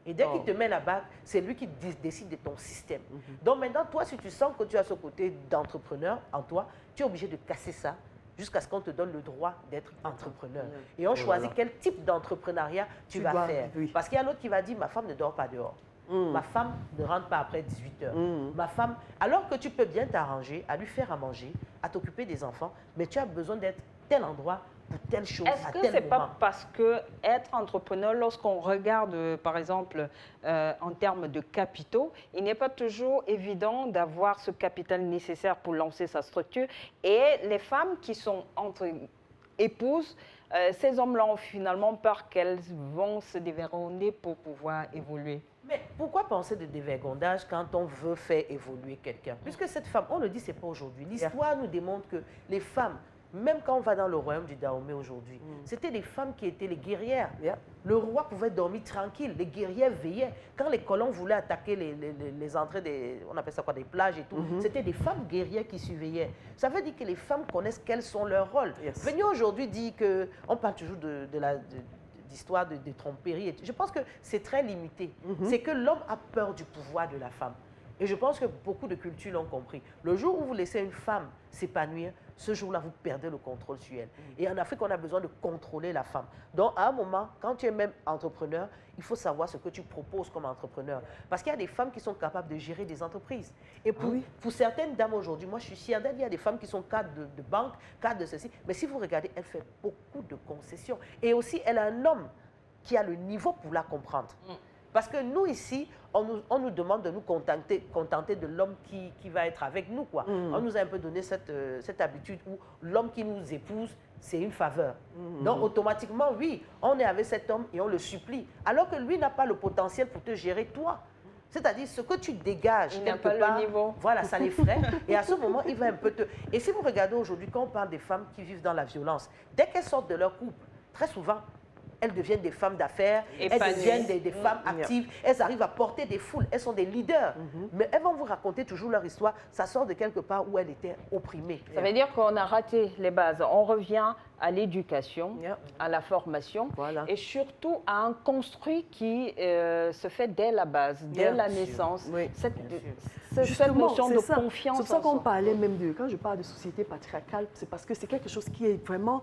Et dès qu'il te met la bague, c'est lui qui décide de ton système. Donc maintenant, toi, si tu sens que tu as ce côté d'entrepreneur en toi, tu es obligé de casser ça jusqu'à ce qu'on te donne le droit d'être entrepreneur. Et on choisit quel type d'entrepreneuriat tu vas faire. Parce qu'il y a l'autre qui va dire, ma femme ne dort pas dehors. Ma femme ne rentre pas après 18 heures. Ma femme, alors que tu peux bien t'arranger à lui faire à manger, à t'occuper des enfants, mais tu as besoin d'être tel endroit pour telle chose, à tel moment. Est-ce que ce n'est pas parce que être entrepreneur, lorsqu'on regarde, par exemple, en termes de capitaux, il n'est pas toujours évident d'avoir ce capital nécessaire pour lancer sa structure. Et les femmes qui sont entre épouses, ces hommes-là ont finalement peur qu'elles vont se dévergonder pour pouvoir évoluer. Mais pourquoi penser de dévergondage quand on veut faire évoluer quelqu'un? Puisque cette femme, on le dit, ce n'est pas aujourd'hui. L'histoire nous démontre que les femmes, même quand on va dans le royaume du Dahomey aujourd'hui, c'était les femmes qui étaient les guerrières. Le roi pouvait dormir tranquille, les guerrières veillaient. Quand les colons voulaient attaquer les entrées des, on appelle ça quoi, des plages et tout, c'était des femmes guerrières qui surveillaient. Ça veut dire que les femmes connaissent quels sont leurs rôles. Venez aujourd'hui dire qu'on parle toujours d'histoire de tromperie. Je pense que c'est très limité. C'est que l'homme a peur du pouvoir de la femme. Et je pense que beaucoup de cultures l'ont compris. Le jour où vous laissez une femme s'épanouir, ce jour-là, vous perdez le contrôle sur elle. Et en Afrique, on a besoin de contrôler la femme. Donc, à un moment, quand tu es même entrepreneur, il faut savoir ce que tu proposes comme entrepreneur. Parce qu'il y a des femmes qui sont capables de gérer des entreprises. Et pour certaines dames aujourd'hui, moi, je suis fière d'elles, il y a des femmes qui sont cadres de banque, cadres de ceci. Mais si vous regardez, elle fait beaucoup de concessions. Et aussi, elle a un homme qui a le niveau pour la comprendre. Parce que nous, ici, on nous demande de nous contenter de l'homme qui va être avec nous, quoi. On nous a un peu donné cette habitude où l'homme qui nous épouse, c'est une faveur. Donc, automatiquement, oui, on est avec cet homme et on le supplie. Alors que lui n'a pas le potentiel pour te gérer, toi. C'est-à-dire, ce que tu dégages Il n'a quelque pas part, le niveau. voilà, ça l'effraie. Et à ce moment, il va un peu te... Et si vous regardez aujourd'hui, quand on parle des femmes qui vivent dans la violence, dès qu'elles sortent de leur couple, très souvent, elles deviennent des femmes d'affaires, elles Épanouies. deviennent des femmes actives, elles arrivent à porter des foules, elles sont des leaders. Mais elles vont vous raconter toujours leur histoire, ça sort de quelque part où elles étaient opprimées. Ça veut dire qu'on a raté les bases. On revient à l'éducation, Yeah. à la formation Voilà. et surtout à un construit qui se fait dès la base, dès Bien la sûr. naissance. Oui. Cette Justement, notion c'est de ça. confiance. C'est pour ça en qu'on soi. parlait même de, quand je parle de société patriarcale, c'est parce que c'est quelque chose qui est vraiment,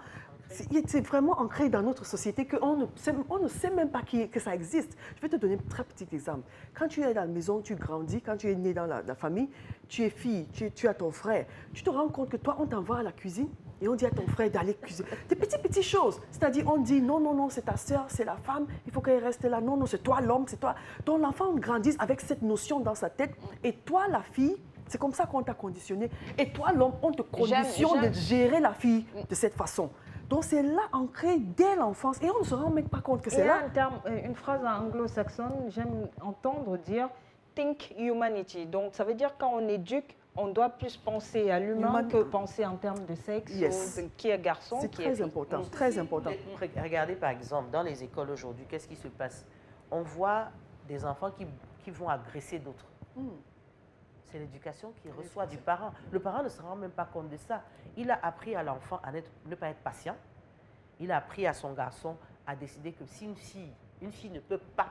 c'est vraiment ancré dans notre société qu'on ne sait même pas que ça existe. Je vais te donner un très petit exemple. Quand tu es dans la maison, tu grandis, quand tu es né dans la famille, tu es fille, tu as ton frère, tu te rends compte que toi, on t'envoie à la cuisine et on dit à ton frère d'aller cuisiner. Des petites choses. C'est-à-dire, on dit non, non, non, c'est ta sœur, c'est la femme, il faut qu'elle reste là. Non, non, c'est toi l'homme, c'est toi. Donc l'enfant grandit avec cette notion dans sa tête. Et toi, la fille, c'est comme ça qu'on t'a conditionné. Et toi, l'homme, on te conditionne J'aime. de gérer la fille de cette façon. Donc c'est là ancré dès l'enfance. Et on ne se rend même pas compte que c'est Et là. une phrase anglo-saxonne, j'aime entendre dire Think humanity. Donc ça veut dire quand on éduque, on doit plus penser à l'humain Human- que penser en termes de sexe, Yes. ou qui est garçon, C'est qui est très fille. important, très important. Regardez par exemple, dans les écoles aujourd'hui, qu'est-ce qui se passe? On voit des enfants qui vont agresser d'autres. C'est l'éducation qu'il reçoit du parent. Le parent ne se rend même pas compte de ça. Il a appris à l'enfant à ne pas être patient. Il a appris à son garçon à décider que si une fille ne peut pas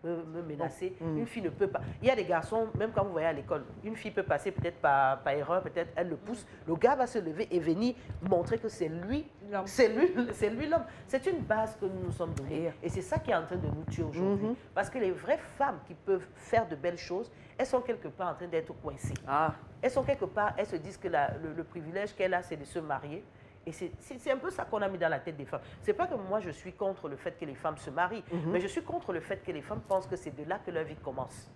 me menacer, une fille ne peut pas. Il y a des garçons, même quand vous voyez à l'école, une fille peut passer peut-être par erreur, peut-être elle le pousse, le gars va se lever et venir montrer que c'est lui, L'homme. c'est lui l'homme. C'est une base que nous nous sommes donnée. Et c'est ça qui est en train de nous tuer aujourd'hui. Parce que les vraies femmes qui peuvent faire de belles choses, elles sont quelque part en train d'être coincées. Ah, Elles sont quelque part, elles se disent que le privilège qu'elle a, c'est de se marier. Et c'est un peu ça qu'on a mis dans la tête des femmes. C'est pas que moi je suis contre le fait que les femmes se marient, mais je suis contre le fait que les femmes pensent que c'est de là que leur vie commence.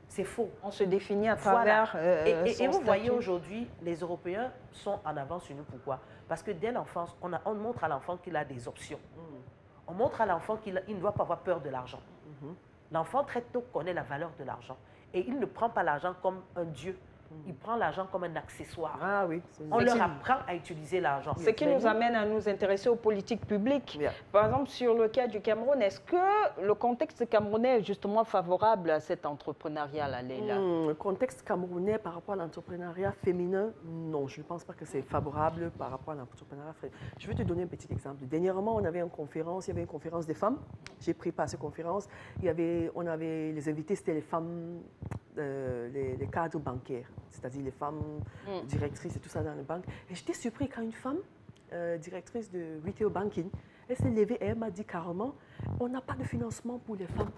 C'est faux. On se définit à Voilà. travers Et son vous voyez statut. aujourd'hui, les Européens sont en avance sur nous. Pourquoi? Parce que dès l'enfance, on montre à l'enfant qu'il a des options. On montre à l'enfant qu'il ne doit pas avoir peur de l'argent. L'enfant très tôt connaît la valeur de l'argent. Et il ne prend pas l'argent comme un dieu. Il prend l'argent comme un accessoire. ah oui. On leur apprend à utiliser l'argent. Ce qui Mais nous nous, amène à nous intéresser aux politiques publiques. Yeah. Par exemple, sur le cas du Cameroun, est-ce que le contexte camerounais est justement favorable à cet entrepreneuriat-là, Leila? Le contexte camerounais par rapport à l'entrepreneuriat féminin, non, je ne pense pas que c'est favorable par rapport à l'entrepreneuriat féminin. Je vais te donner un petit exemple. Dernièrement, il y avait une conférence des femmes. J'ai pris part à cette conférence. On avait les invités, c'était les femmes, les cadres bancaires, c'est-à-dire les femmes directrices et tout ça dans les banques. Et j'étais surpris quand une femme, directrice de retail banking, elle s'est levée et elle m'a dit carrément, on n'a pas de financement pour les femmes.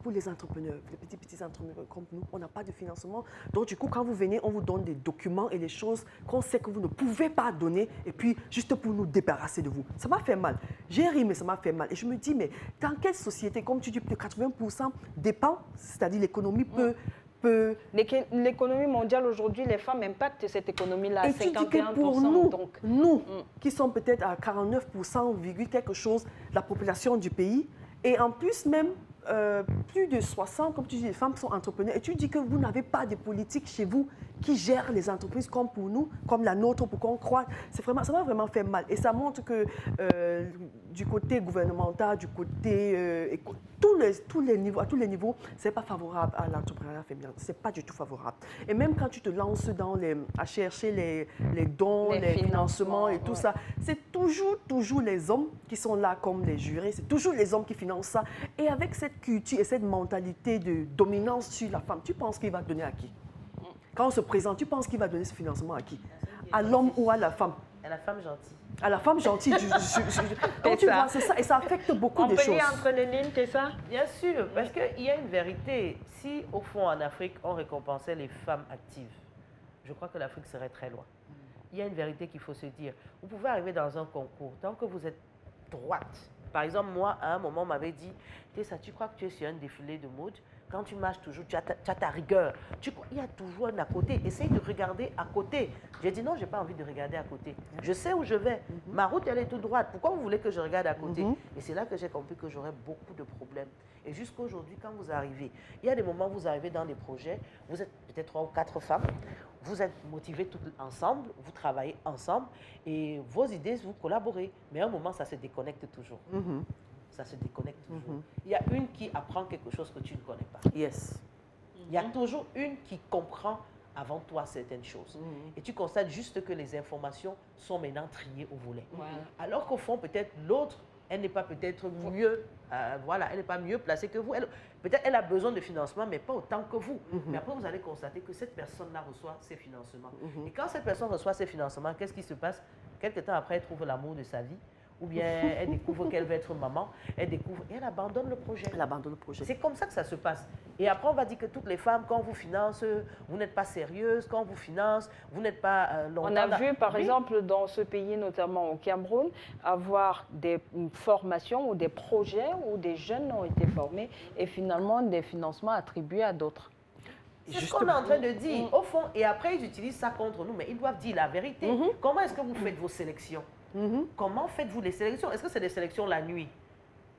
Pour les entrepreneurs, les petits entrepreneurs comme nous, on n'a pas de financement. Donc, du coup, quand vous venez, on vous donne des documents et des choses qu'on sait que vous ne pouvez pas donner, et puis juste pour nous débarrasser de vous. Ça m'a fait mal. J'ai ri, mais ça m'a fait mal. Et je me dis, mais dans quelle société, comme tu dis, plus de 80% dépend, c'est-à-dire l'économie peut L'économie mondiale aujourd'hui, les femmes impactent cette économie-là à et tu 51%. dis que pour nous, donc, qui sommes peut-être à 49%, virgule quelque chose, de la population du pays, et en plus même, plus de 60, comme tu dis, les femmes sont entrepreneurs, et tu dis que vous n'avez pas de politique chez vous qui gère les entreprises comme pour nous, comme la nôtre, pour qu'on croit. Ça m'a vraiment fait mal. Et ça montre que du côté gouvernemental, du côté à tous les niveaux, c'est pas favorable à l'entrepreneuriat féminin. C'est pas du tout favorable. Et même quand tu te lances à chercher les dons, les financements et tout ça, c'est toujours les hommes qui sont là comme les jurés. C'est toujours les hommes qui financent ça. Et avec cette culture et cette mentalité de dominance sur la femme, tu penses qu'il va donner à qui? Quand on se présente, tu penses qu'il va donner ce financement à qui? À l'homme ou à la femme? à la femme gentille. À la femme gentille. Quand tu vois, c'est ça. Et ça affecte beaucoup on de peut choses. lire entre les lignes, c'est ça? Bien sûr, parce qu'il y a une vérité. Si, au fond, en Afrique, on récompensait les femmes actives, je crois que l'Afrique serait très loin. Il y a une vérité qu'il faut se dire. Vous pouvez arriver dans un concours, tant que vous êtes droite, Par exemple, moi, à un moment, on m'avait dit, Tessa, tu crois que tu es sur un défilé de mode? Quand tu marches toujours, tu as ta rigueur. Il y a toujours un à côté. Essaye de regarder à côté. J'ai dit non, je n'ai pas envie de regarder à côté. Je sais où je vais. Ma route, elle est toute droite. Pourquoi vous voulez que je regarde à côté? Et c'est là que j'ai compris que j'aurais beaucoup de problèmes. Et jusqu'à aujourd'hui, quand vous arrivez, il y a des moments où vous arrivez dans des projets, vous êtes peut-être 3 ou 4 femmes, vous êtes motivés toutes ensemble, vous travaillez ensemble et vos idées, vous collaborez. Mais à un moment, ça se déconnecte toujours. Ça se déconnecte toujours. Il y a une qui apprend quelque chose que tu ne connais pas. Yes. Il y a toujours une qui comprend avant toi certaines choses. Et tu constates juste que les informations sont maintenant triées au volet. Alors qu'au fond, peut-être l'autre, elle n'est pas peut-être mieux, voilà, elle n'est pas mieux placée que vous. Peut-être elle a besoin de financement, mais pas autant que vous. Mais après, vous allez constater que cette personne-là reçoit ses financements. Et quand cette personne reçoit ses financements, qu'est-ce qui se passe? Quelque temps après, elle trouve l'amour de sa vie. Ou bien elle découvre qu'elle veut être maman, elle découvre et elle abandonne le projet. Elle abandonne le projet. C'est comme ça que ça se passe. Et après, on va dire que toutes les femmes, quand on vous finance, vous n'êtes pas sérieuse. Quand on vous finance, vous n'êtes pas longtemps. On a vu, par exemple, dans ce pays, notamment au Cameroun, avoir des formations ou des projets où des jeunes ont été formés et finalement des financements attribués à d'autres. C'est ce qu'on est en train de dire, au fond. Et après, ils utilisent ça contre nous, mais ils doivent dire la vérité. Comment est-ce que vous faites vos sélections? Comment faites-vous les sélections? Est-ce que c'est des sélections la nuit?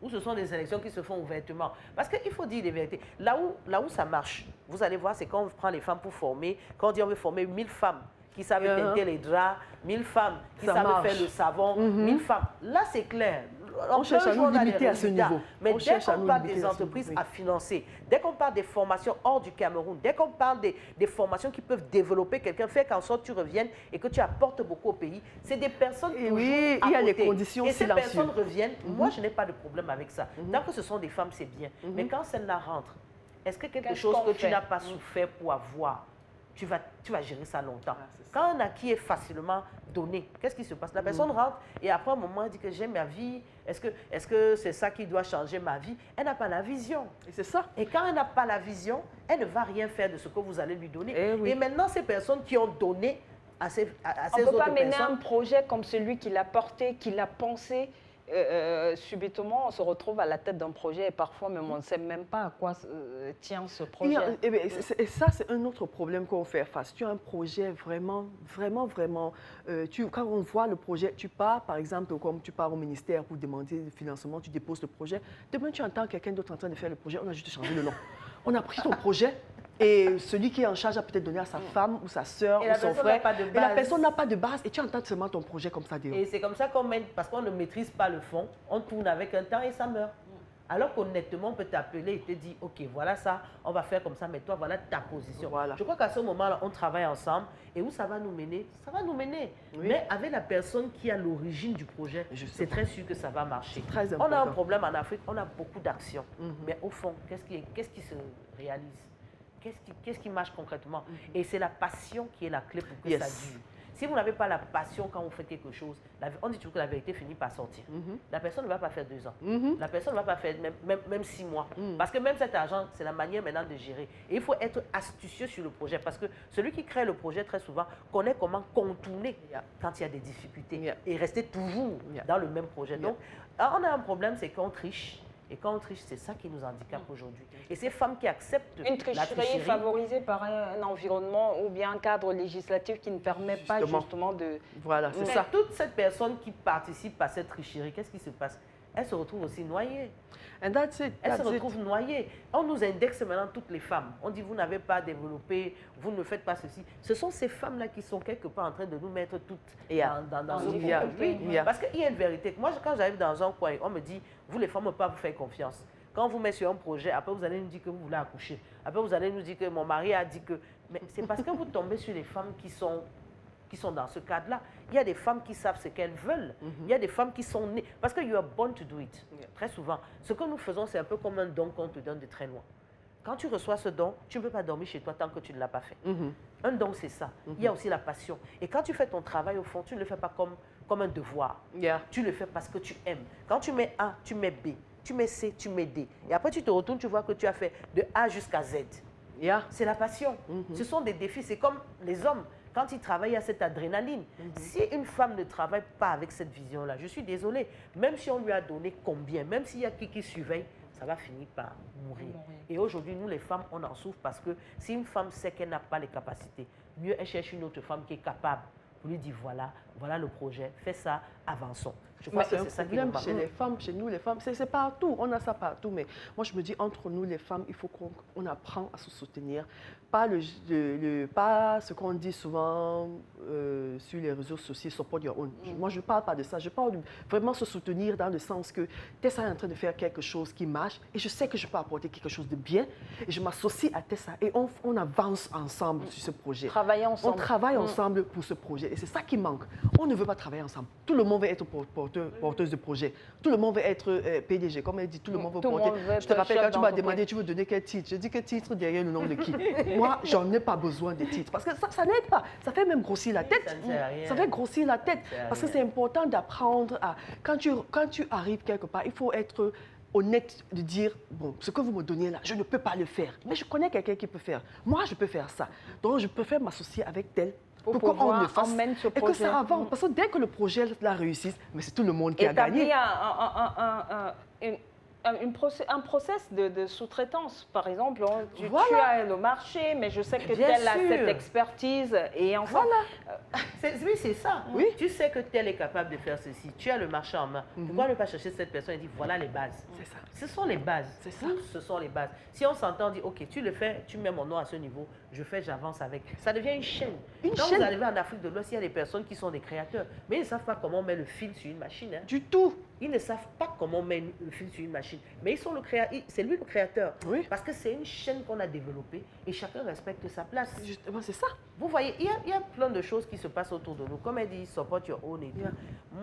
Ou ce sont des sélections qui se font ouvertement? Parce qu'il faut dire les vérités. Là où ça marche, vous allez voir, c'est quand on prend les femmes pour former, quand on dit on veut former 1000 femmes qui savent teinter les draps, 1000 femmes qui savent faire le savon, 1000 femmes. Là, c'est clair. On cherche à nous limiter à ce niveau. Mais dès qu'on parle des entreprises à financer, dès qu'on parle des formations hors du Cameroun, dès qu'on parle des formations qui peuvent développer quelqu'un, faire qu'en sorte tu reviennes et que tu apportes beaucoup au pays, c'est des personnes qui oui, il y a les conditions et ces silencieuses. personnes reviennent. Moi, je n'ai pas de problème avec ça. Tant que ce sont des femmes, c'est bien. Mais quand celle-là rentre, est-ce que quelque chose que tu n'as pas souffert pour avoir, tu vas gérer ça longtemps. Quand un acquis est facilement donné, qu'est-ce qui se passe? La personne rentre et après un moment, elle dit que j'ai ma vie. Est-ce que c'est ça qui doit changer ma vie? Elle n'a pas la vision. Et c'est ça. Et quand elle n'a pas la vision, elle ne va rien faire de ce que vous allez lui donner. Oui. Et maintenant, ces personnes qui ont donné à ces autres personnes... On ne peut pas mener un projet comme celui qu'il a porté, qu'il a pensé. Subitement, on se retrouve à la tête d'un projet et parfois même on ne sait même pas à quoi tient ce projet. Et ça, c'est un autre problème qu'on fait face. Tu as un projet vraiment, quand on voit le projet, tu pars, par exemple, comme tu pars au ministère pour demander le financement, tu déposes le projet. Demain, tu entends quelqu'un d'autre en train de faire le projet, on a juste changé le nom. On a pris ton projet. Et celui qui est en charge a peut-être donné à sa femme ou sa soeur ou son frère. Et la personne n'a pas de base. Et tu entends seulement ton projet comme ça. Et c'est comme ça qu'on mène, parce qu'on ne maîtrise pas le fond, on tourne avec un temps et ça meurt. Alors qu'honnêtement, on peut t'appeler et te dire, OK, voilà ça, on va faire comme ça, mais toi, voilà ta position. Voilà. Je crois qu'à ce moment-là, on travaille ensemble. Et où ça va nous mener? Ça va nous mener. Oui. Mais avec la personne qui a l'origine du projet, c'est très sûr que ça va marcher. Très important. On a un problème en Afrique, on a beaucoup d'actions. Mais au fond, qu'est-ce qui se réalise? Qu'est-ce qui marche concrètement? Et c'est la passion qui est la clé pour que ça dure. Si vous n'avez pas la passion quand vous faites quelque chose, on dit toujours que la vérité finit par sortir. La personne ne va pas faire 2 ans. La personne ne va pas faire même 6 mois. Parce que même cet argent, c'est la manière maintenant de gérer. Et il faut être astucieux sur le projet. Parce que celui qui crée le projet, très souvent, connaît comment contourner quand il y a des difficultés. Et rester toujours dans le même projet. Donc, on a un problème, c'est qu'on triche. Et quand on triche, c'est ça qui nous handicape aujourd'hui. Et ces femmes qui acceptent une tricherie favorisée par un environnement ou bien un cadre législatif qui ne permet pas justement de... Voilà, c'est ça. Toute cette personne qui participe à cette tricherie, qu'est-ce qui se passe? Elle se retrouve aussi noyée. Elle se retrouve noyée. On nous indexe maintenant toutes les femmes. On dit, vous n'avez pas développé, vous ne faites pas ceci. Ce sont ces femmes-là qui sont quelque part en train de nous mettre toutes dans une vie. Parce qu'il y a une vérité. Moi, quand j'arrive dans un coin, on me dit, vous les femmes, on ne peut pas vous faire confiance. Quand on vous met sur un projet, après vous allez nous dire que vous voulez accoucher. Après vous allez nous dire que mon mari a dit que... Mais c'est parce que vous tombez sur les femmes qui sont dans ce cadre-là. Il y a des femmes qui savent ce qu'elles veulent. Il y a des femmes qui sont nées. Parce que you are born to do it. Très souvent. Ce que nous faisons, c'est un peu comme un don qu'on te donne de très loin. Quand tu reçois ce don, tu ne peux pas dormir chez toi tant que tu ne l'as pas fait. Un don, c'est ça. Il y a aussi la passion. Et quand tu fais ton travail, au fond, tu ne le fais pas comme un devoir. Tu le fais parce que tu aimes. Quand tu mets A, tu mets B. Tu mets C, tu mets D. Et après, tu te retournes, tu vois que tu as fait de A jusqu'à Z. C'est la passion. Ce sont des défis. C'est comme les hommes. Quand il travaille, il y a cette adrénaline. Si une femme ne travaille pas avec cette vision-là, je suis désolée, même si on lui a donné combien, même s'il y a qui surveille, ça va finir par mourir. Et aujourd'hui, nous les femmes, on en souffre parce que si une femme sait qu'elle n'a pas les capacités, mieux elle cherche une autre femme qui est capable pour lui dire voilà le projet, fais ça, avançons. Je crois que c'est ça qui nous chez les femmes, chez nous les femmes, c'est partout, on a ça partout, mais moi je me dis entre nous les femmes, il faut qu'on apprenne à se soutenir, pas pas ce qu'on dit souvent sur les réseaux sociaux, support your own. Moi je ne parle pas de ça, je parle de vraiment se soutenir dans le sens que Tessa est en train de faire quelque chose qui marche et je sais que je peux apporter quelque chose de bien et je m'associe à Tessa et on avance ensemble sur ce projet. Travailler ensemble. On travaille ensemble pour ce projet et c'est ça qui manque. On ne veut pas travailler ensemble. Tout le monde veut être porteuse de projet. Tout le monde veut être PDG. Comme elle dit, tout le monde veut porter. Je te rappelle quand tu m'as demandé, tu veux donner quel titre? Je dis quel titre derrière le nom de qui? Moi, j'en ai pas besoin de titres parce que ça n'aide pas. Ça fait même grossir la tête. Ça fait grossir la tête parce que c'est important d'apprendre à... Quand tu arrives quelque part, il faut être honnête de dire, bon, ce que vous me donnez là, je ne peux pas le faire. Mais je connais quelqu'un qui peut faire. Moi, je peux faire ça. Donc, je préfère m'associer avec elle pour qu'on le fasse et que ça avance. Parce que dès que le projet la réussisse, mais c'est tout le monde qui a gagné. Un process de sous-traitance, par exemple. Tu as le marché, mais je sais que telle a cette expertise et enfin... Oui, c'est ça. Oui. Tu sais que tel est capable de faire ceci. Tu as le marché en main. Pourquoi ne pas chercher cette personne et dire voilà les bases? C'est ça. Ce sont les bases. C'est ça. Ce sont les bases. Si on s'entend, dit ok, tu le fais, tu mets mon nom à ce niveau, je fais, j'avance avec. Ça devient une chaîne. Quand vous arrivez en Afrique de l'Ouest, il y a des personnes qui sont des créateurs, mais ils ne savent pas comment on met le fil sur une machine. Hein. Du tout. Ils ne savent pas comment mettre le fil sur une machine. Mais ils sont c'est lui le créateur. Oui. Parce que c'est une chaîne qu'on a développée et chacun respecte sa place. Justement, c'est ça. Vous voyez, il y a plein de choses qui se passent autour de nous. Comme elle dit, support your own et tout.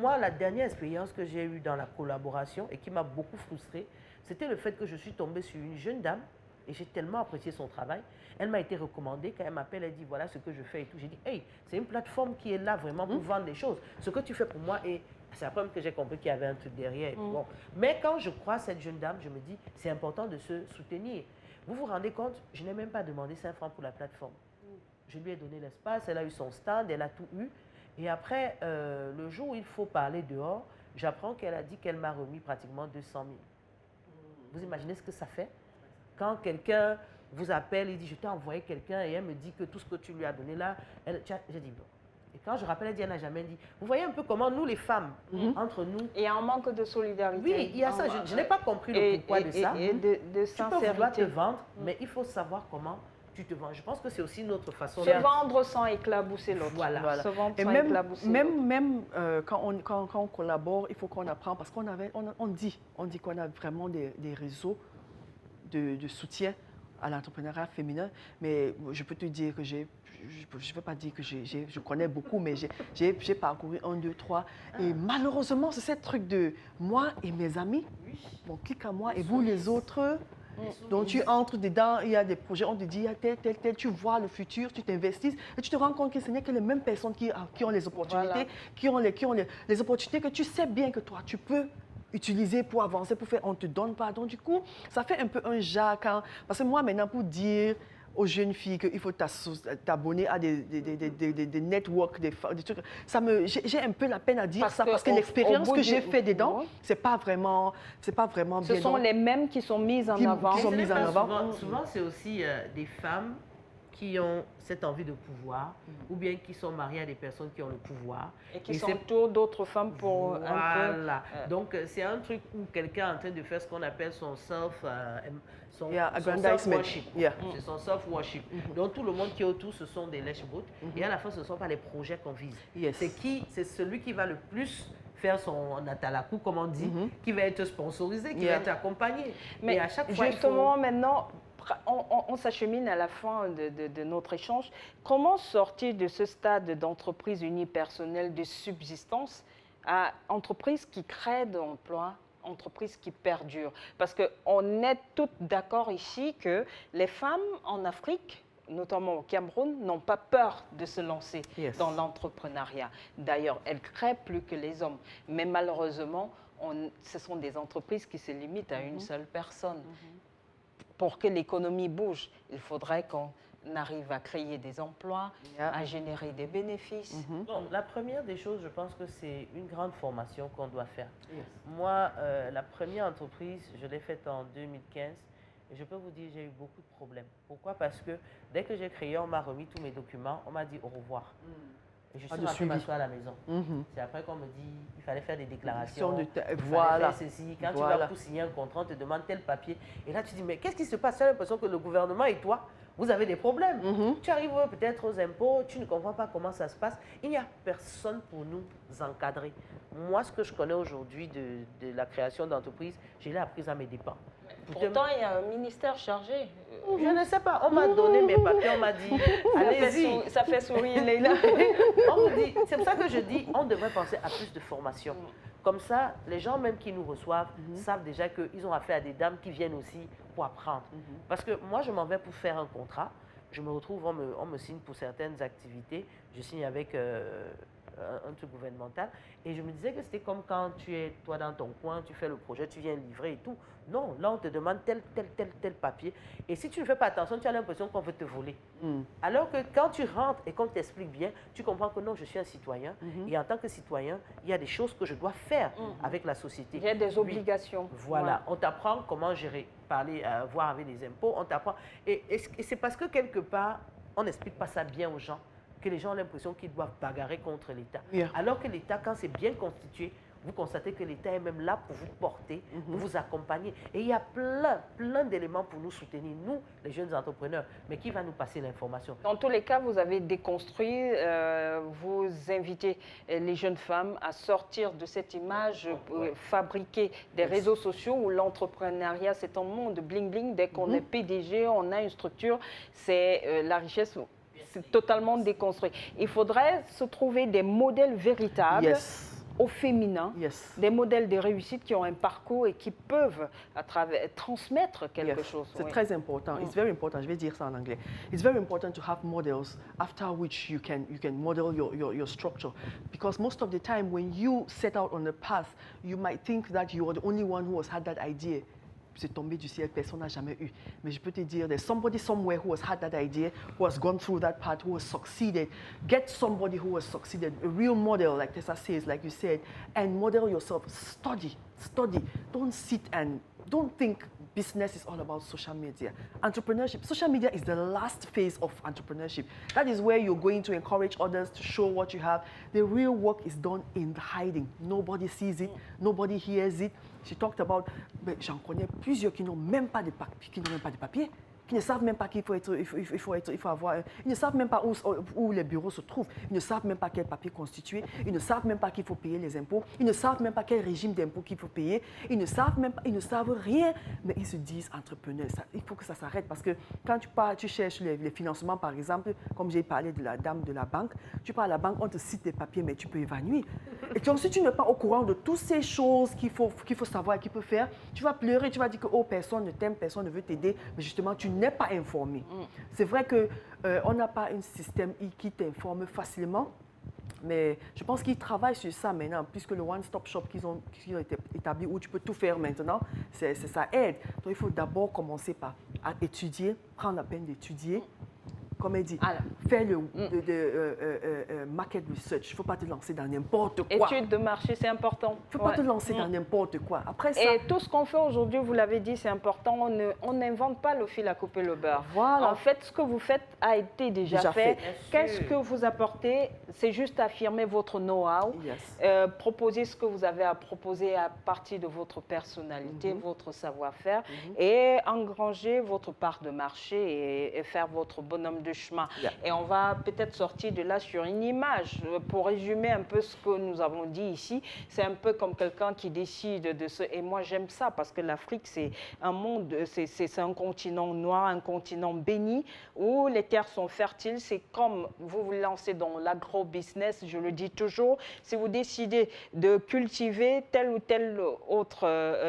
Moi, la dernière expérience que j'ai eue dans la collaboration et qui m'a beaucoup frustrée, c'était le fait que je suis tombée sur une jeune dame et j'ai tellement apprécié son travail. Elle m'a été recommandée. Quand elle m'appelle, elle dit voilà ce que je fais et tout. J'ai dit, hey, c'est une plateforme qui est là vraiment pour vendre des choses. Ce que tu fais pour moi est... C'est après que j'ai compris qu'il y avait un truc derrière. Bon. Mais quand je crois cette jeune dame, je me dis, c'est important de se soutenir. Vous vous rendez compte, je n'ai même pas demandé 5 francs pour la plateforme. Je lui ai donné l'espace, elle a eu son stand, elle a tout eu. Et après, le jour où il faut parler dehors, j'apprends qu'elle a dit qu'elle m'a remis pratiquement 200 000. Vous imaginez ce que ça fait? Quand quelqu'un vous appelle, il dit, je t'ai envoyé quelqu'un et elle me dit que tout ce que tu lui as donné là, j'ai dit non. Et quand je rappelle, elle dit, elle n'a jamais dit. Vous voyez un peu comment nous, les femmes, entre nous... Il y a un manque de solidarité. Oui, il y a ça. Je n'ai pas compris le pourquoi de ça. Et de tu peux vouloir te vendre, mais il faut savoir comment tu te vends. Je pense que c'est aussi notre façon de... Se vendre sans éclabousser l'autre. Voilà. Se vendre et sans éclabousser même quand on collabore, il faut qu'on apprend, parce qu'on dit qu'on a vraiment des réseaux de soutien à l'entrepreneuriat féminin, mais je peux te dire que je ne veux pas dire que je connais beaucoup, mais j'ai parcouru 1, 2, 3. Et malheureusement, c'est ce truc de moi et mes amis, mon clic à moi et vous les autres. Donc tu entres dedans, il y a des projets, on te dit, il y a tel, tu vois le futur, tu t'investis et tu te rends compte que ce n'est que les mêmes personnes qui ont les opportunités, qui ont les opportunités que tu sais bien que toi, tu peux utiliser pour avancer, pour faire, on ne te donne pas. Donc, du coup, ça fait un peu un jacques. Parce que moi, maintenant, pour dire aux jeunes filles qu'il faut t'abonner à des networks, des trucs, j'ai un peu la peine à dire ça, parce que l'expérience que j'ai fait dedans, c'est pas vraiment bien. Ce sont les mêmes qui sont mises en avant. Souvent, c'est aussi des femmes qui ont cette envie de pouvoir, ou bien qui sont mariées à des personnes qui ont le pouvoir. Et qui s'entourent d'autres femmes pour un peu... Voilà. Donc, c'est un truc où quelqu'un est en train de faire ce qu'on appelle son self-worship. C'est son self-worship. Donc, tout le monde qui est autour, ce sont des lèche-bottes. Et à la fin, ce ne sont pas les projets qu'on vise. C'est celui qui va le plus faire son atalakou, comme on dit, qui va être sponsorisé, qui va être accompagné. Mais à chaque fois, justement, maintenant... On s'achemine à la fin de notre échange. Comment sortir de ce stade d'entreprise unipersonnelle de subsistance à entreprise qui crée de l'emploi, entreprise qui perdure? Parce qu'on est toutes d'accord ici que les femmes en Afrique, notamment au Cameroun, n'ont pas peur de se lancer dans l'entrepreneuriat. D'ailleurs, elles créent plus que les hommes. Mais malheureusement, ce sont des entreprises qui se limitent à une seule personne. Pour que l'économie bouge, il faudrait qu'on arrive à créer des emplois, à générer des bénéfices. Bon, la première des choses, je pense que c'est une grande formation qu'on doit faire. Moi, la première entreprise, je l'ai faite en 2015 et je peux vous dire, j'ai eu beaucoup de problèmes. Pourquoi? Parce que dès que j'ai créé, on m'a remis tous mes documents, on m'a dit au revoir. Et je suis rentrée m'asseoir à la maison. C'est après qu'on me dit il fallait faire des déclarations, il fallait faire ceci. Quand tu vas pour signer un contrat, on te demande tel papier. Et là, tu dis, mais qu'est-ce qui se passe? Tu as l'impression que le gouvernement et toi, vous avez des problèmes. Tu arrives peut-être aux impôts, tu ne comprends pas comment ça se passe. Il n'y a personne pour nous encadrer. Moi, ce que je connais aujourd'hui de la création d'entreprise, je l'ai apprise à mes dépens. Pourtant, il y a un ministère chargé. Je ne sais pas. On m'a donné mes papiers, on m'a dit, allez-y. Ça fait sourire, Leïla. C'est pour ça que je dis, on devrait penser à plus de formation. Comme ça, les gens même qui nous reçoivent savent déjà qu'ils ont affaire à des dames qui viennent aussi pour apprendre. Parce que moi, je m'en vais pour faire un contrat. Je me retrouve, on me signe pour certaines activités. Je signe avec un truc gouvernemental. Et je me disais que c'était comme quand tu es, toi, dans ton coin, tu fais le projet, tu viens livrer et tout. Non, là, on te demande tel papier. Et si tu ne fais pas attention, tu as l'impression qu'on veut te voler. Alors que quand tu rentres et qu'on t'explique bien, tu comprends que non, je suis un citoyen. Et en tant que citoyen, il y a des choses que je dois faire avec la société. Il y a des obligations. Voilà, on t'apprend comment gérer, parler, voir avec les impôts, on t'apprend. Et c'est parce que quelque part, on n'explique pas ça bien aux gens, que les gens ont l'impression qu'ils doivent bagarrer contre l'État. Alors que l'État, quand c'est bien constitué, vous constatez que l'État est même là pour vous porter, pour vous accompagner. Et il y a plein d'éléments pour nous soutenir, nous, les jeunes entrepreneurs. Mais qui va nous passer l'information? Dans tous les cas, vous avez déconstruit, vous invitez les jeunes femmes à sortir de cette image fabriquée des réseaux sociaux où l'entrepreneuriat, c'est un monde bling-bling. Dès qu'on est PDG, on a une structure, c'est la richesse. C'est totalement déconstruit. Il faudrait se trouver des modèles véritables au féminin, des modèles de réussite qui ont un parcours et qui peuvent transmettre quelque chose. C'est très important. It's very important. Je vais dire ça en anglais. It's very important to have models after which you can model your structure. Because most of the time when you set out on a path, you might think that you are the only one who has had that idea. C'est tombé du ciel, personne n'a jamais eu. Mais je peux te dire, there's somebody somewhere who has had that idea, who has gone through that path, who has succeeded. Get somebody who has succeeded, a real model, like Tessa says, like you said, and model yourself. Study. Don't sit and don't think business is all about social media. Entrepreneurship, social media is the last phase of entrepreneurship. That is where you're going to encourage others to show what you have. The real work is done in hiding. Nobody sees it, nobody hears it. She talked about, j'en connais plusieurs qui n'ont même pas de papier, qui ne savent même pas qu'il faut avoir, ils ne savent même pas où les bureaux se trouvent, ils ne savent même pas quel papier constituer, ils ne savent même pas qu'il faut payer les impôts, ils ne savent même pas quel régime d'impôts qu'il faut payer, ils ne savent rien, mais ils se disent entrepreneurs. Il faut que ça s'arrête parce que quand tu cherches les financements, par exemple, comme j'ai parlé de la dame de la banque, tu pars à la banque, on te cite des papiers, mais tu peux évanouir. Et donc, si tu n'es pas au courant de toutes ces choses qu'il faut savoir et qu'il faut faire, tu vas pleurer, tu vas dire que oh, personne ne t'aime, personne ne veut t'aider, mais justement, tu n'es pas informé. C'est vrai qu'on n'a pas un système qui t'informe facilement, mais je pense qu'ils travaillent sur ça maintenant, puisque le one-stop shop qu'ils ont établi, où tu peux tout faire maintenant, ça aide. Donc il faut d'abord commencer par étudier, prendre la peine d'étudier. Comme elle dit, fais le market research. Il ne faut pas te lancer dans n'importe quoi. Études de marché, c'est important. Il ne faut pas te lancer dans n'importe quoi. Après ça, et tout ce qu'on fait aujourd'hui, vous l'avez dit, c'est important. On n'invente pas le fil à couper le beurre. Voilà. En fait, ce que vous faites a été déjà fait. Qu'est-ce que vous apportez? C'est juste affirmer votre know-how, proposer ce que vous avez à proposer à partir de votre personnalité, votre savoir-faire, et engranger votre part de marché et faire votre bonhomme de chemin. Et on va peut-être sortir de là sur une image. Pour résumer un peu ce que nous avons dit ici, c'est un peu comme quelqu'un qui décide de se... Et moi, j'aime ça parce que l'Afrique, c'est un monde, c'est un continent noir, un continent béni, où les terres sont fertiles. C'est comme vous vous lancez dans l'agro-business, je le dis toujours. Si vous décidez de cultiver tel ou tel autre,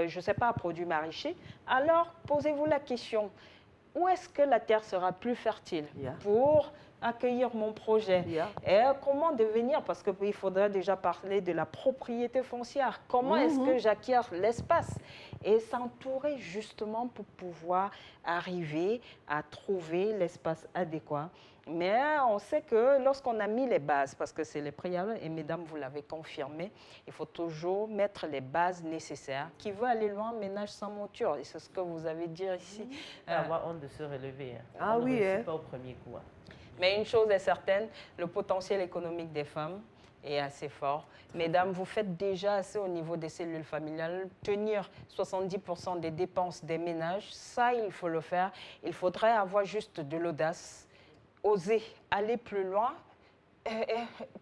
je ne sais pas, produit maraîcher, alors posez-vous la question. Où est-ce que la terre sera plus fertile pour accueillir mon projet. Yeah. Et comment devenir, parce qu'il faudrait déjà parler de la propriété foncière. Comment est-ce que j'acquiers l'espace? Et s'entourer justement pour pouvoir arriver à trouver l'espace adéquat. Mais on sait que lorsqu'on a mis les bases, parce que c'est les préalables, et mesdames, vous l'avez confirmé, il faut toujours mettre les bases nécessaires. Qui veut aller loin, ménage sans monture. Et c'est ce que vous avez dit ici. Avoir honte de se relever. Hein. Ah On oui, ne réussit hein. pas au premier coup. Hein. Mais une chose est certaine, le potentiel économique des femmes est assez fort. Mesdames, vous faites déjà assez au niveau des cellules familiales. Tenir 70% des dépenses des ménages, ça, il faut le faire. Il faudrait avoir juste de l'audace, oser aller plus loin.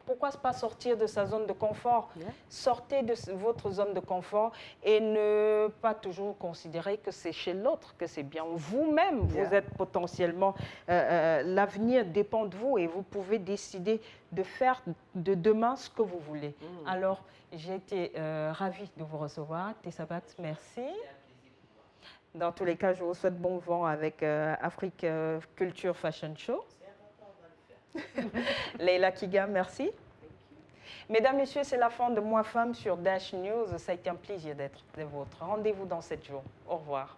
Pourquoi pas sortir de sa zone de confort? Sortez de votre zone de confort et ne pas toujours considérer que c'est chez l'autre que c'est bien. Vous-même, vous êtes potentiellement, l'avenir dépend de vous et vous pouvez décider de faire de demain ce que vous voulez. Alors, j'ai été ravie de vous recevoir. Tessabat, merci. Dans tous les cas, je vous souhaite bon vent avec Afrique Culture Fashion Show. Leila Kiga, merci. Mesdames, Messieurs, c'est la fin de Moi Femme sur Dash News. Ça a été un plaisir d'être des vôtres. Rendez-vous dans 7 jours. Au revoir.